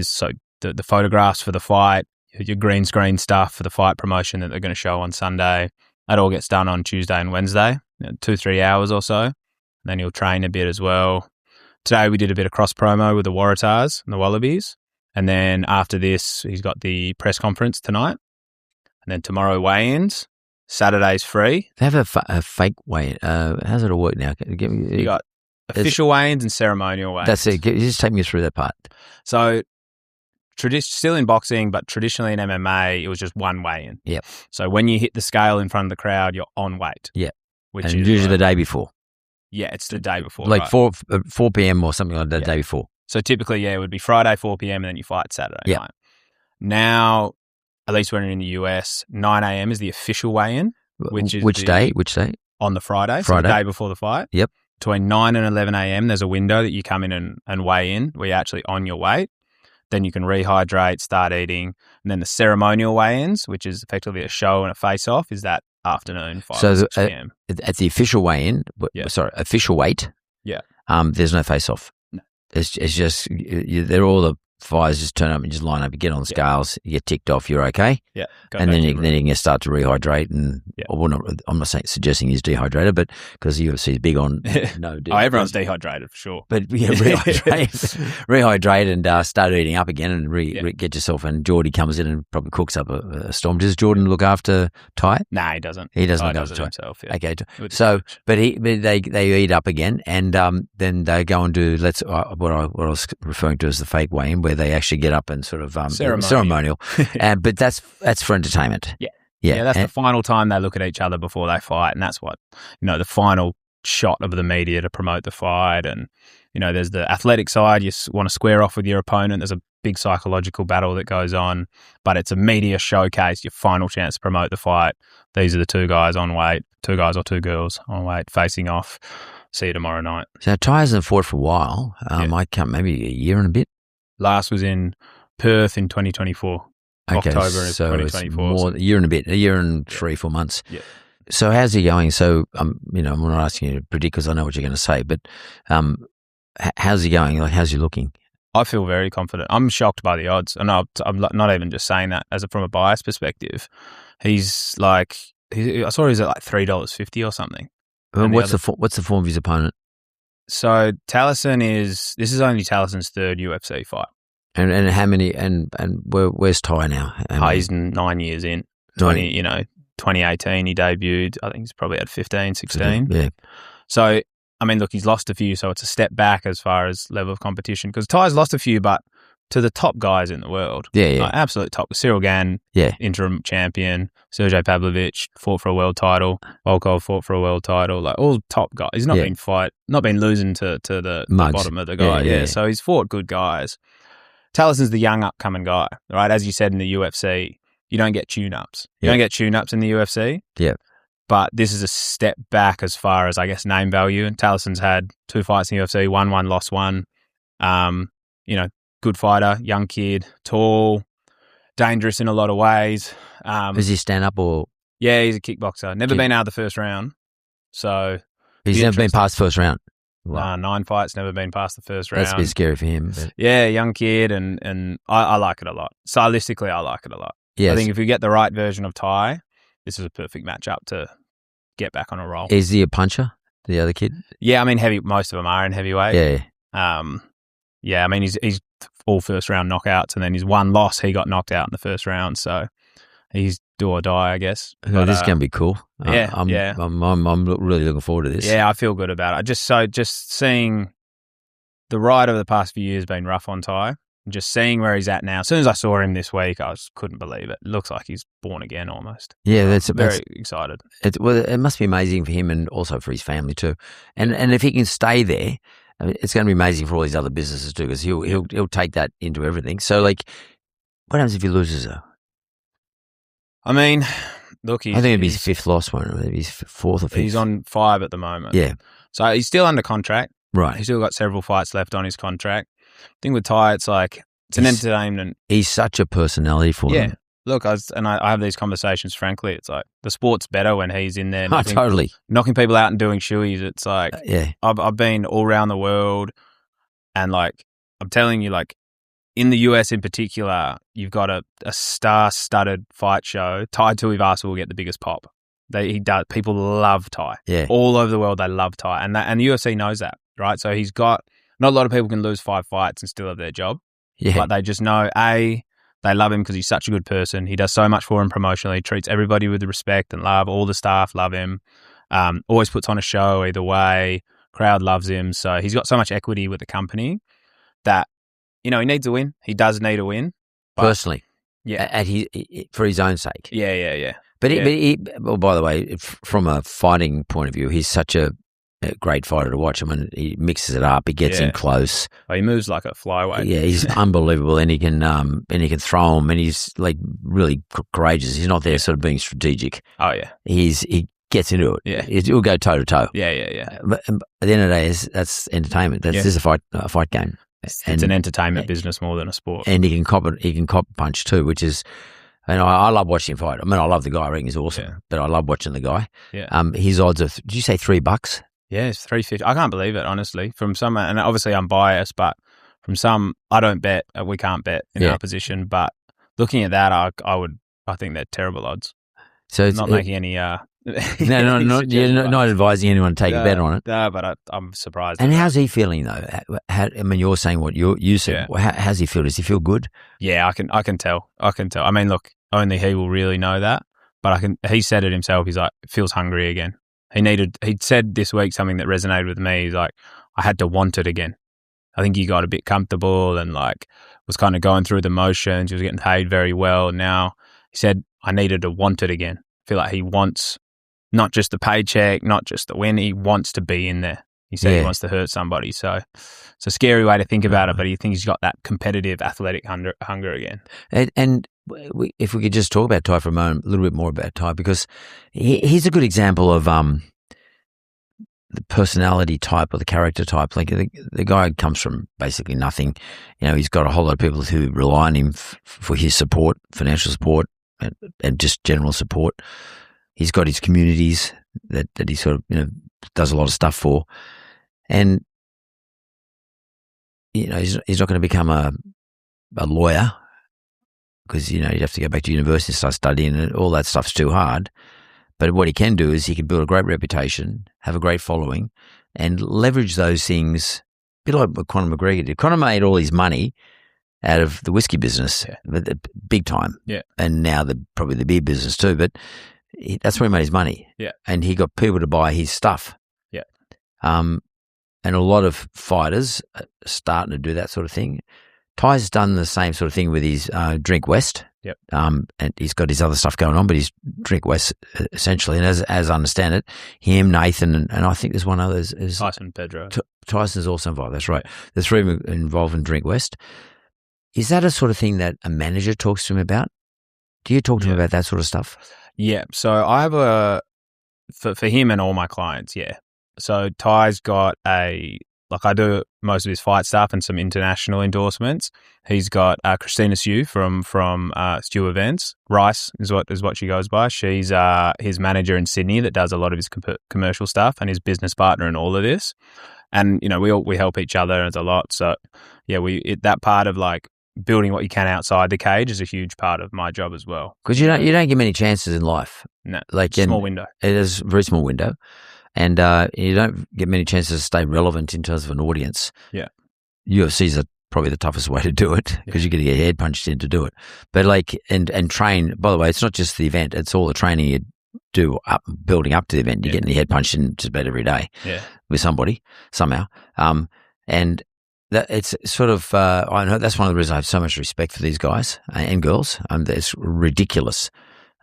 the photographs for the fight, your green screen stuff for the fight promotion that they're going to show on Sunday. That all gets done on Tuesday and Wednesday, 2-3 hours or so. And then he'll train a bit as well. Today we did a bit of cross promo with the Waratahs and the Wallabies. And then after this, he's got the press conference tonight. And then tomorrow weigh-ins. Saturday's free. They have a fake weigh-in. How's it all work now? You got official weigh-ins and ceremonial weigh-ins. That's it. Just take me through that part. So still in boxing, but traditionally in MMA, it was just one weigh-in. Yep. So when you hit the scale in front of the crowd, you're on weight. Yeah. Which is usually the day before. Yeah, it's the day before. Like 4 p.m. or something like that, the day before. So typically, it would be Friday, 4 p.m. and then you fight Saturday night. Now, at least when you're in the US, 9 a.m. is the official weigh-in. Which day? On the Friday. So the day before the fight. Yep. Between 9 and 11 a.m., there's a window that you come in and weigh in where you're actually on your weight. Then you can rehydrate, start eating. And then the ceremonial weigh-ins, which is effectively a show and a face-off, is that afternoon, 5 or 6 p.m. At the official weigh-in, official weight, there's no face-off. No. It's just, they're all the fighters just turn up and just line up, you get on the scales, you get ticked off, you're okay. Yeah. And then you can start to rehydrate and, I'm not suggesting he's dehydrated, but because the UFC is big on no. Everyone's dehydrated for sure. But rehydrate and start eating up again and get yourself. And Geordie comes in and probably cooks up a storm. Does Jordan look after Ty? Nah, he doesn't. He doesn't look after Ty himself. Yeah. Okay, so but they eat up again, and then they go and do what I was referring to as the fake weigh-in, where they actually get up and sort of ceremonial. But that's for entertainment. Yeah, that's the final time they look at each other before they fight, and that's what, the final shot of the media to promote the fight. And, there's the athletic side. You want to square off with your opponent. There's a big psychological battle that goes on, but it's a media showcase, your final chance to promote the fight. These are the two guys on weight, 2 guys or 2 girls on weight facing off. See you tomorrow night. So Ty hasn't fought for a while. I can't, maybe a year and a bit. Last was in Perth in 2024. Okay, October so 2024. It's more a year and a bit, a year and 3-4 months. Yeah. So how's he going? So, I'm not asking you to predict because I know what you're going to say, but how's he going? Like, how's he looking? I feel very confident. I'm shocked by the odds. And I'm not even just saying that from a bias perspective. He's like, I saw he's at like $3.50 or something. What's the form of his opponent? So this is only Tallison's 3rd UFC fight. And how many? And where's Ty now? He's 9 years in. 2018 he debuted. I think he's probably at 15, 16. Yeah. So look, he's lost a few, so it's a step back as far as level of competition. Because Ty's lost a few, but to the top guys in the world. Yeah. Absolute top. Cyril Gann, interim champion. Sergey Pavlovich fought for a world title. Volk fought for a world title. Like, all top guys. He's not been losing to the bottom of the guy. Yeah. So he's fought good guys. Tallison's the young upcoming guy, right? As you said in the UFC, you don't get tune-ups. You don't get tune-ups in the UFC. Yeah. But this is a step back as far as, I guess, name value. And Tallison's had 2 fights in the UFC, won 1, lost 1. Good fighter, young kid, tall, dangerous in a lot of ways. Is he stand-up or? Yeah, he's a kickboxer. Never been out of the first round. So he's never been past the first round? Wow. 9 fights, never been past the first round. That's a bit scary for him. But. Yeah, young kid, and I like it a lot. Stylistically, I like it a lot. Yes. I think if you get the right version of Ty, this is a perfect matchup to get back on a roll. Is he a puncher, the other kid? Yeah, most of them are in heavyweight. Yeah. Yeah, I mean, he's all first round knockouts, and then his one loss, he got knocked out in the first round. So he's do or die, I guess. But, this is going to be cool. Yeah, I'm really looking forward to this. Yeah, I feel good about it. Just seeing the ride over the past few years been rough on Ty. Just seeing where he's at now. As soon as I saw him this week, I couldn't believe it. It looks like he's born again almost. Yeah, that's very excited. It must be amazing for him and also for his family too. And if he can stay there, I mean, it's going to be amazing for all these other businesses too, because he'll take that into everything. So, like, what happens if he loses though? I mean, look, I think it'd be his fifth loss, won't it? Maybe his fourth or fifth. He's on 5 at the moment. Yeah. So he's still under contract. Right. He's still got several fights left on his contract. I think with Ty, it's like, it's an entertainment. He's such a personality for them. Yeah. Look, I have these conversations, frankly. It's like, the sport's better when he's in there. Totally. Knocking people out and doing shoeies. It's like, I've been all around the world, and like, I'm telling you, like, in the US in particular, you've got a star-studded fight show. Tuivasa will get the biggest pop. He does. People love Ty. Yeah. All over the world, they love Ty. And the UFC knows that, right? So he's got, not a lot of people can lose 5 fights and still have their job. Yeah. But they just know, they love him because he's such a good person. He does so much for him promotionally. He treats everybody with respect and love. All the staff love him. Always puts on a show either way. Crowd loves him. So he's got so much equity with the company that, he needs a win. He does need a win. Personally. Yeah. For his own sake. Yeah. But well, by the way, from a fighting point of view, he's such a great fighter to watch. I mean, he mixes it up. He gets in close. He moves like a flyweight. Yeah, he's unbelievable, and he can throw him, and he's like really courageous. He's not there sort of being strategic. Oh yeah, he gets into it. Yeah, he'll go toe to toe. Yeah. But at the end of the day, that's entertainment. This is a fight game. It's an entertainment business more than a sport. And he can cop it. He can cop punch too, which is. And I love watching him fight. I mean, I love the guy. I think he's awesome. But I love watching the guy. Yeah. His odds are. Did you say $3? Yeah, it's 350. I can't believe it, honestly. From some, and obviously I'm biased, but from some, I don't bet. We can't bet in our position. But looking at that, I think they're terrible odds. So it's not making any. not advising anyone to take a bet on it. No, but I'm surprised. And how's he feeling though? I mean, you're saying what you said. Yeah. How's he feel? Does he feel good? Yeah, I can tell. I mean, look, only he will really know that. But he said it himself. He's like, feels hungry again. He said this week something that resonated with me. He's like, I had to want it again. I think he got a bit comfortable and like was kind of going through the motions. He was getting paid very well. And now he said, I needed to want it again. I feel like he wants not just the paycheck, not just the win. He wants to be in there. He said he wants to hurt somebody. So it's a scary way to think about it, but he thinks he's got that competitive athletic hunger again. And if we could just talk about Ty for a moment, a little bit more about Ty, because he's a good example of the personality type or the character type. Like the guy comes from basically nothing. He's got a whole lot of people who rely on him for his support, financial support, and just general support. He's got his communities that he sort of does a lot of stuff for, and he's not going to become a lawyer because you'd have to go back to university and start studying, and all that stuff's too hard. But what he can do is he can build a great reputation, have a great following, and leverage those things. A bit like what Conor McGregor did. Conor made all his money out of the whiskey business, big time, and now probably the beer business too. But that's where he made his money. Yeah. And he got people to buy his stuff. Yeah. And a lot of fighters are starting to do that sort of thing. Ty's done the same sort of thing with his Drink West. Yep. And he's got his other stuff going on, but he's Drink West essentially. And as I understand it, him, Nathan, and I think there's one other. Is Tyson Pedro. Tyson's also involved. That's right. The three of them involved in Drink West. Is that a sort of thing that a manager talks to him about? Do you talk to him about that sort of stuff? Yeah. So I have for him and all my clients, So Ty's got I do most of his fight stuff and some international endorsements. He's got Christina Sue from Stew Events. Rice is what she goes by. She's his manager in Sydney that does a lot of his commercial stuff and his business partner in all of this. And we help each other a lot. So that part of like building what you can outside the cage is a huge part of my job as well. Because you don't get many chances in life. No, small window. It is a very small window. And you don't get many chances to stay relevant in terms of an audience. Yeah. UFC is a probably the toughest way to do it because you're going to get your head punched in to do it. But like, and train, by the way, it's not just the event, it's all the training you do building up to the event. You're getting your head punched in just about every day with somebody, somehow. And that it's sort of, I know that's one of the reasons I have so much respect for these guys and girls. It's ridiculous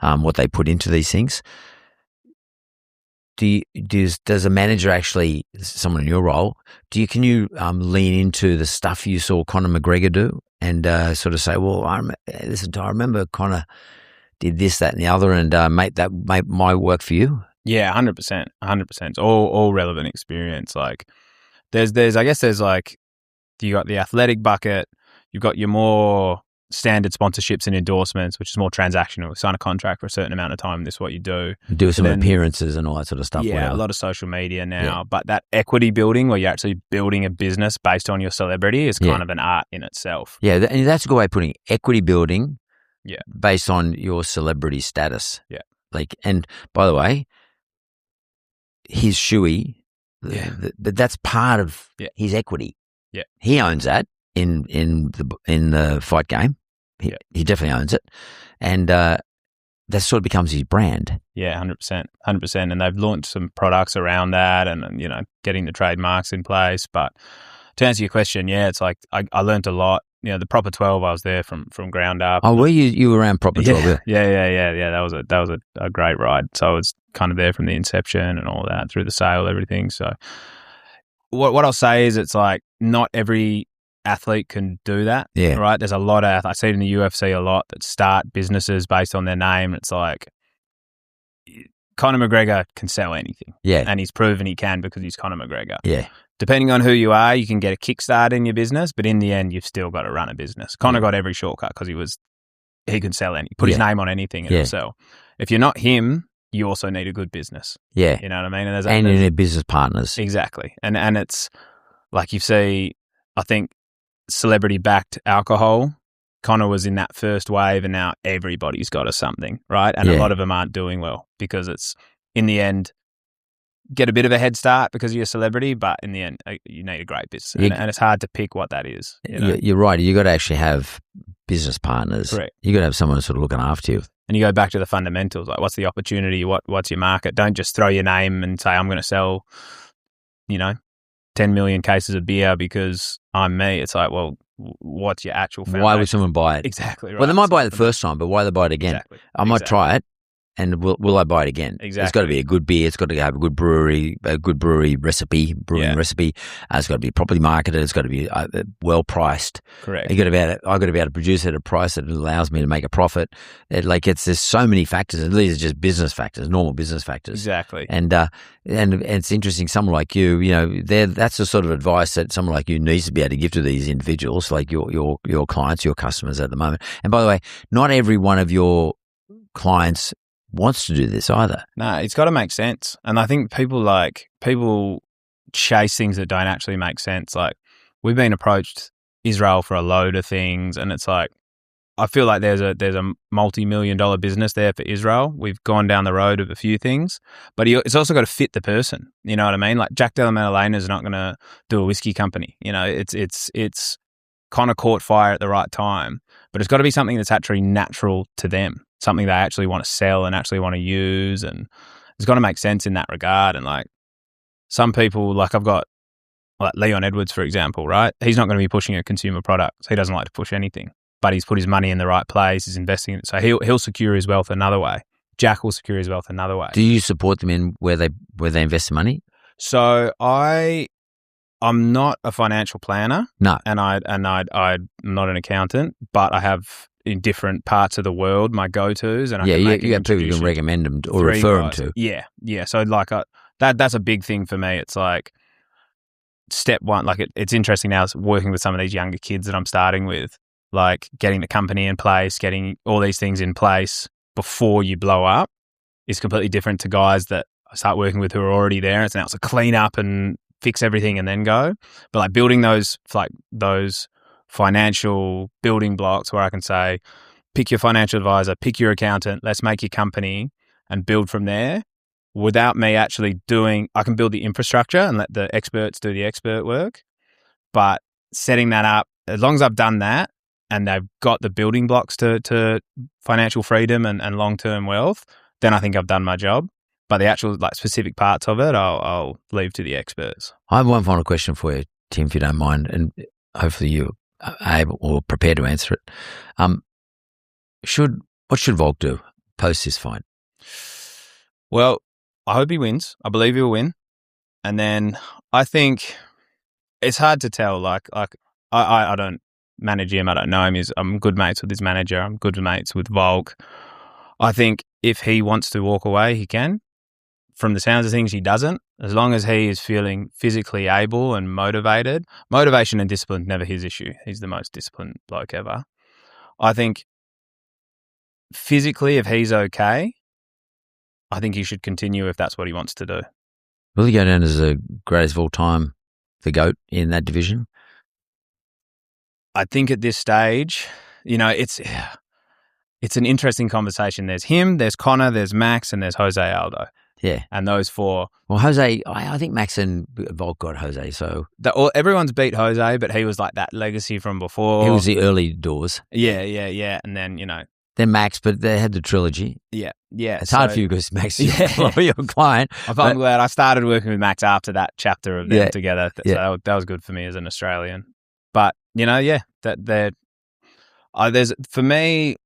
what they put into these things. Does a manager actually, someone in your role, can you lean into the stuff you saw Conor McGregor do and sort of say, well, I remember Conor did this, that, and the other, and make my work for you? Yeah, 100%. It's all relevant experience. Like there's like, you got the athletic bucket, you've got your more standard sponsorships and endorsements, which is more transactional. You sign a contract for a certain amount of time. This is what you do. Do some appearances and all that sort of stuff. Yeah, whatever. A lot of social media now. Yeah. But that equity building where you're actually building a business based on your celebrity is kind of an art in itself. Yeah, and that's a good way of putting it. Equity building based on your celebrity status. Yeah. Like, and by the way, his shoey, but that's part of his equity. Yeah. He owns that in the fight game. He definitely owns it. And that sort of becomes his brand. Yeah, 100%. And they've launched some products around that and, getting the trademarks in place. But to answer your question, it's like I learned a lot. The Proper 12, I was there from ground up. Oh, were you around Proper 12? Yeah. That was a great ride. So I was kind of there from the inception and all that, through the sale, everything. So what I'll say is it's like not every athlete can do that. Yeah. Right. There's a lot of, I see it in the UFC a lot, that start businesses based on their name. It's like Conor McGregor can sell anything. Yeah. And he's proven he can because he's Conor McGregor. Yeah. Depending on who you are, you can get a kickstart in your business, but in the end, you've still got to run a business. Conor got every shortcut because he could sell put his name on anything and it'll sell. If you're not him, you also need a good business. Yeah. You know what I mean? And you need business partners. Exactly. And it's like you see, I think, celebrity-backed alcohol. Conor was in that first wave and now everybody's got a something, right? And a lot of them aren't doing well because it's, in the end, get a bit of a head start because you're a celebrity, but in the end, you need a great business. And it's hard to pick what that is. You're right. You got to actually have business partners. Correct. You got to have someone sort of looking after you. And you go back to the fundamentals, like what's the opportunity? What's your market? Don't just throw your name and say, I'm going to sell, 10 million cases of beer because I'm me. It's like, well, what's your actual foundation? Why would someone buy it? Exactly right. Well, they might buy it the first time, but why they buy it again? Exactly. I might try it. And will I buy it again? Exactly. It's got to be a good beer. It's got to have a good brewing recipe. It's got to be properly marketed. It's got to be well priced. Correct. I've got to be able to produce it at a price that allows me to make a profit. There's so many factors, and these are just business factors, normal business factors. Exactly. And it's interesting. Someone like you, that's the sort of advice that someone like you needs to be able to give to these individuals, like your clients, your customers at the moment. And by the way, not every one of your clients wants to do this either. No, it's got to make sense. And I think people chase things that don't actually make sense. Like, we've been approached Israel for a load of things, and it's like, I feel like there's a multi-million-dollar business there for Israel. We've gone down the road of a few things, but it's also got to fit the person. You know what I mean? Like, Jack Della Maddalena is not going to do a whiskey company. It's kind of caught fire at the right time, but it's got to be something that's actually natural to them. Something they actually want to sell and actually want to use, and it's got to make sense in that regard. And like, some people, like I've got like Leon Edwards, for example, right? He's not going to be pushing a consumer product. So he doesn't like to push anything, but he's put his money in the right place. He's investing in it. So he'll secure his wealth another way. Jack will secure his wealth another way. Do you support them in where they invest the money? So I'm not a financial planner. No. And I'm not an accountant, but I have in different parts of the world my go-tos, and you have people you can recommend them or refer them to. Yeah. So like that's a big thing for me. It's like step one. Like it's interesting now working with some of these younger kids that I'm starting with, like getting the company in place, getting all these things in place before you blow up is completely different to guys that I start working with who are already there. It's now it's a clean up and fix everything and then go. But like building those financial building blocks where I can say, pick your financial advisor, pick your accountant, let's make your company and build from there without me actually I can build the infrastructure and let the experts do the expert work. But setting that up, as long as I've done that and they've got the building blocks to financial freedom and long-term wealth, then I think I've done my job. But the actual like specific parts of it, I'll leave to the experts. I have one final question for you, Tim, if you don't mind, and hopefully you're able or prepared to answer it. What should Volk do post this fight? Well, I hope he wins. I believe he'll win. And then I think it's hard to tell. Like I don't manage him. I don't know him. I'm good mates with his manager. I'm good mates with Volk. I think if he wants to walk away, he can. From the sounds of things, he doesn't. As long as he is feeling physically able and motivated. Motivation and discipline, never his issue. He's the most disciplined bloke ever. I think physically, if he's okay, I think he should continue if that's what he wants to do. Will he go down as the greatest of all time, the GOAT in that division? I think at this stage, it's an interesting conversation. There's him, there's Conor, there's Max, and there's Jose Aldo. Yeah. And those four. Well, Jose, I think Max and Volk got Jose, so. Everyone's beat Jose, but he was like that legacy from before. He was the early doors. Yeah. And then, Then Max, but they had the trilogy. Yeah. It's hard for you because Max is your client. I'm glad I started working with Max after that chapter of them together. So that was good for me as an Australian. But, for me,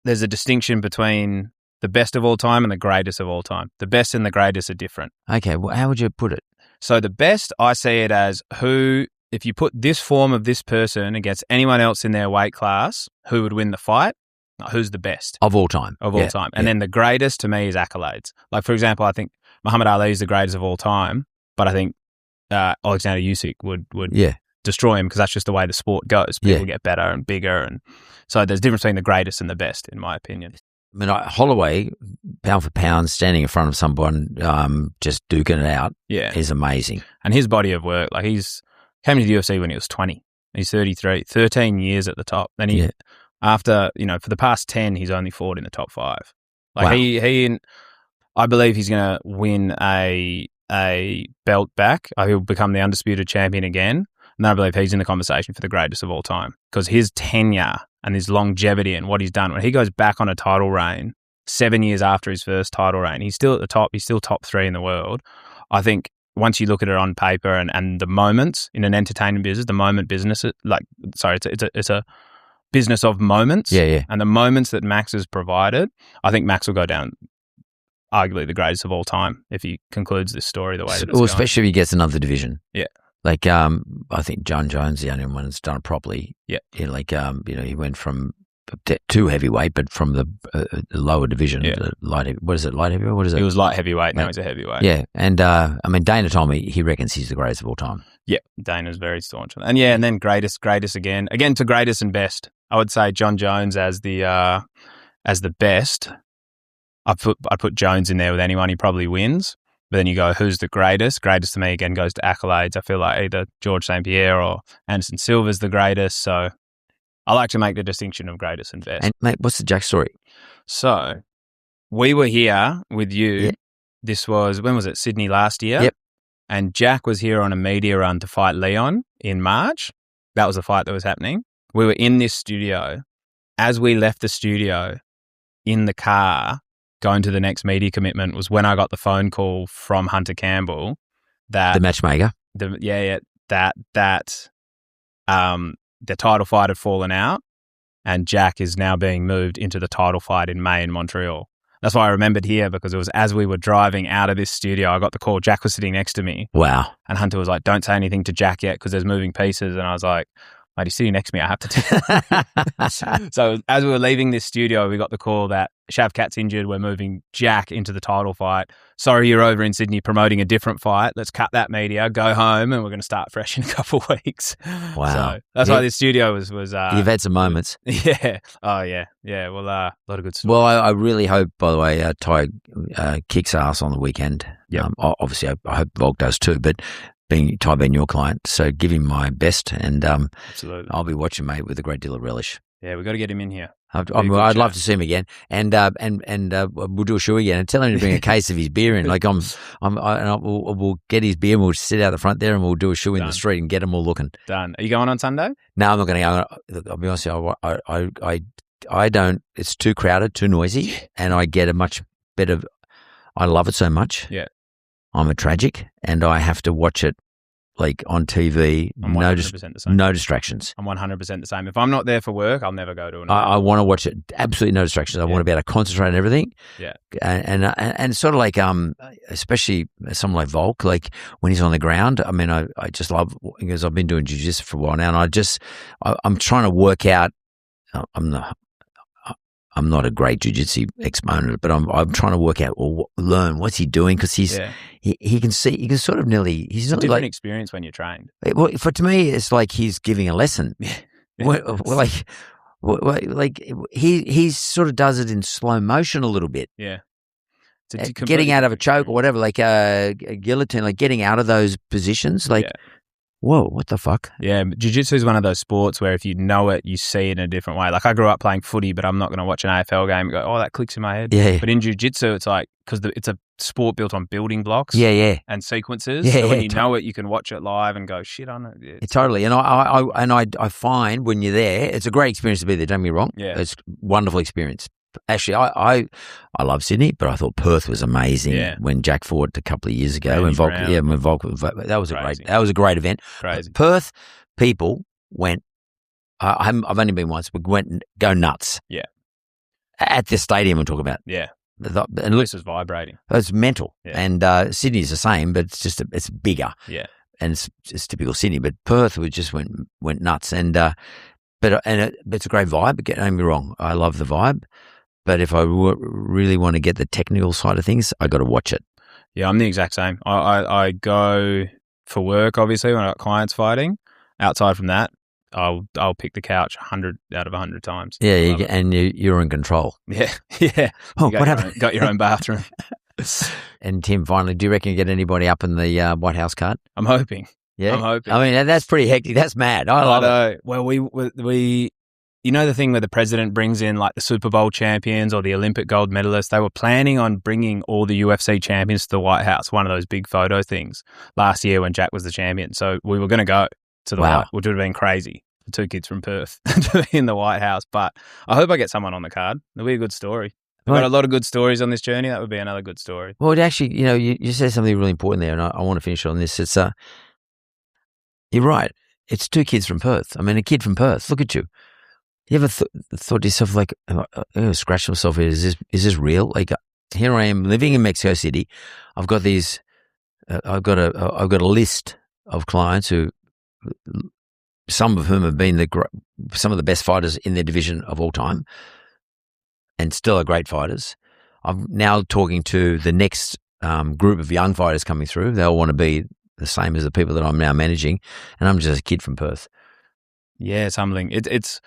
there's a distinction between the best of all time and the greatest of all time. The best and the greatest are different. Okay, well, how would you put it? So the best, I see it as if you put this form of this person against anyone else in their weight class, who would win the fight? Who's the best? Of all time. Of all time. And then the greatest to me is accolades. Like, for example, I think Muhammad Ali is the greatest of all time, but I think Alexander Usyk would destroy him because that's just the way the sport goes. People get better and bigger. And so there's a difference between the greatest and the best, in my opinion. I mean, Holloway, pound for pound, standing in front of someone, just duking it out, is amazing. And his body of work, like he's came to the UFC when he was 20. He's 33, 13 years at the top. Then he, after, for the past 10, he's only fought in the top 5. Like I believe he's going to win a belt back. He'll become the undisputed champion again. And I believe he's in the conversation for the greatest of all time because his tenure and his longevity and what he's done. When he goes back on a title reign 7 years after his first title reign, he's still at the top. He's still top 3 in the world. I think once you look at it on paper and the moments in an entertainment business, the moment business, it's a business of moments. Yeah. And the moments that Max has provided, I think Max will go down arguably the greatest of all time if he concludes this story the way that it's going. Especially if he gets another division. Yeah. Like, I think John Jones, the only one that's done it properly. Yeah. He went from to heavyweight, but from the lower division, the light heavy. What is it, light heavyweight? What is it? He was light heavyweight, now he's a heavyweight. Yeah. And, Dana told me he reckons he's the greatest of all time. Yeah, Dana's very staunch. And and then greatest again to greatest and best. I would say John Jones as the best. I put Jones in there with anyone, he probably wins. But then you go, who's the greatest? Greatest to me, again, goes to accolades. I feel like either George St. Pierre or Anderson Silva's the greatest. So I like to make the distinction of greatest and best. And, mate, what's the Jack story? So we were here with you. Yep. This was, when was it? Sydney last year. Yep. And Jack was here on a media run to fight Leon in March. That was the fight that was happening. We were in this studio. As we left the studio in the car, going to the next media commitment was when I got the phone call from Hunter Campbell that the matchmaker. That the title fight had fallen out and Jack is now being moved into the title fight in May in Montreal. That's why I remembered here because it was as we were driving out of this studio, I got the call. Jack was sitting next to me. Wow. And Hunter was like, don't say anything to Jack yet because there's moving pieces. And I was like, mate, he's sitting next to me. I have to. So as we were leaving this studio, we got the call that Shavkat's injured. We're moving Jack into the title fight. Sorry, you're over in Sydney promoting a different fight. Let's cut that media, go home, and we're going to start fresh in a couple of weeks. Wow. So that's why this studio was you've had some moments. Yeah. Oh, yeah. Yeah. Well, a lot of good stuff. Well, I really hope, by the way, Ty kicks ass on the weekend. Yeah. Obviously, I hope Volk does too, but Ty being your client, so give him my best, and absolutely, I'll be watching, mate, with a great deal of relish. Yeah, we've got to get him in here. I'd love to see him again, and we'll do a show again. And tell him to bring a case of his beer in. Like we'll get his beer and we'll sit out the front there and we'll do a show in the street and get them all looking. Done. Are you going on Sunday? No, I'm not going to go. Look, I'll be honest with you, I don't. It's too crowded, too noisy, and I get a much better. I love it so much. Yeah, I'm a tragic, and I have to watch it. Like on TV, no distractions. I'm 100% the same. If I'm not there for work, I'll never go to an. I want to watch it. Absolutely no distractions. I want to be able to concentrate on everything. Yeah, and sort of like especially someone like Volk, like when he's on the ground. I mean, I just love because I've been doing jiu-jitsu for a while now, and I'm trying to work out. I'm not a great jiu-jitsu exponent, but I'm trying to work out or learn what's he doing because he's he can see, he can sort of nearly. He's a different like, experience when you're trained. Well, to me, it's like he's giving a lesson. Like he sort of does it in slow motion a little bit. Yeah, getting out of a choke or whatever, like a guillotine, like getting out of those positions, like. Yeah. Whoa, what the fuck? Yeah, jiu-jitsu is one of those sports where if you know it, you see it in a different way. Like I grew up playing footy, but I'm not going to watch an AFL game and go, oh, that clicks in my head. Yeah. But in jiu-jitsu, it's like, because it's a sport built on building blocks and sequences. Yeah, so when you know it, you can watch it live and go, shit on it. Yeah, totally. And I find when you're there, it's a great experience to be there, don't get me wrong. Yeah. It's a wonderful experience. Actually, I love Sydney, but I thought Perth was amazing when Jack fought a couple of years ago. When Volk, that was a great event. Crazy. Perth people went. I've only been once, but go nuts. Yeah, at the stadium I'm talking about. Yeah, and this is vibrating. It's mental, and Sydney's the same, but it's bigger. Yeah, and it's typical Sydney, but Perth just went nuts, and it's a great vibe. Don't get me wrong, I love the vibe. But if I really want to get the technical side of things, I got to watch it. Yeah, I'm the exact same. I go for work, obviously, when I got clients fighting. Outside from that, I'll pick the couch 100 out of 100 times. Yeah, and you're in control. Yeah. Oh, what happened? Got your own bathroom. And Tim, finally, do you reckon you get anybody up in the White House card? I'm hoping. Yeah, I'm hoping. I mean, that's pretty hectic. That's mad. I love it. Well, we. You know the thing where the president brings in like the Super Bowl champions or the Olympic gold medalists? They were planning on bringing all the UFC champions to the White House, one of those big photo things, last year when Jack was the champion. So we were going to go to the White, which would have been crazy. The two kids from Perth to be in the White House. But I hope I get someone on the card. It'll be a good story. We've got a lot of good stories on this journey. That would be another good story. Well, actually, you said something really important there, and I want to finish on this. It's you're right. It's two kids from Perth. I mean, a kid from Perth. Look at you. You ever thought to yourself, like, scratch myself, is this real? Like, here I am living in Mexico City. I've got these, I've got a list of clients who, some of whom have been some of the best fighters in their division of all time, and still are great fighters. I'm now talking to the next group of young fighters coming through. They'll want to be the same as the people that I'm now managing, and I'm just a kid from Perth. Yeah, it's humbling. It's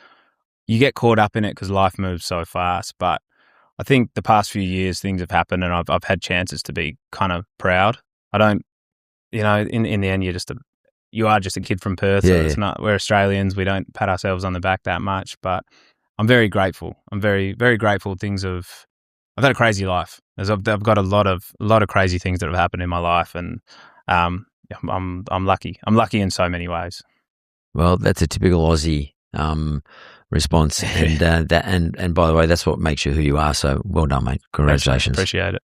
you get caught up in it because life moves so fast. But I think the past few years things have happened, and I've had chances to be kind of proud. I don't, in the end, you are just a kid from Perth. So it's not. We're Australians. We don't pat ourselves on the back that much. But I'm very grateful. I'm very, very grateful. I've had a crazy life. I've got a lot of crazy things that have happened in my life, and I'm lucky. I'm lucky in so many ways. Well, that's a typical Aussie response, and by the way, that's what makes you who you are. So well done, mate. Congratulations. Appreciate it.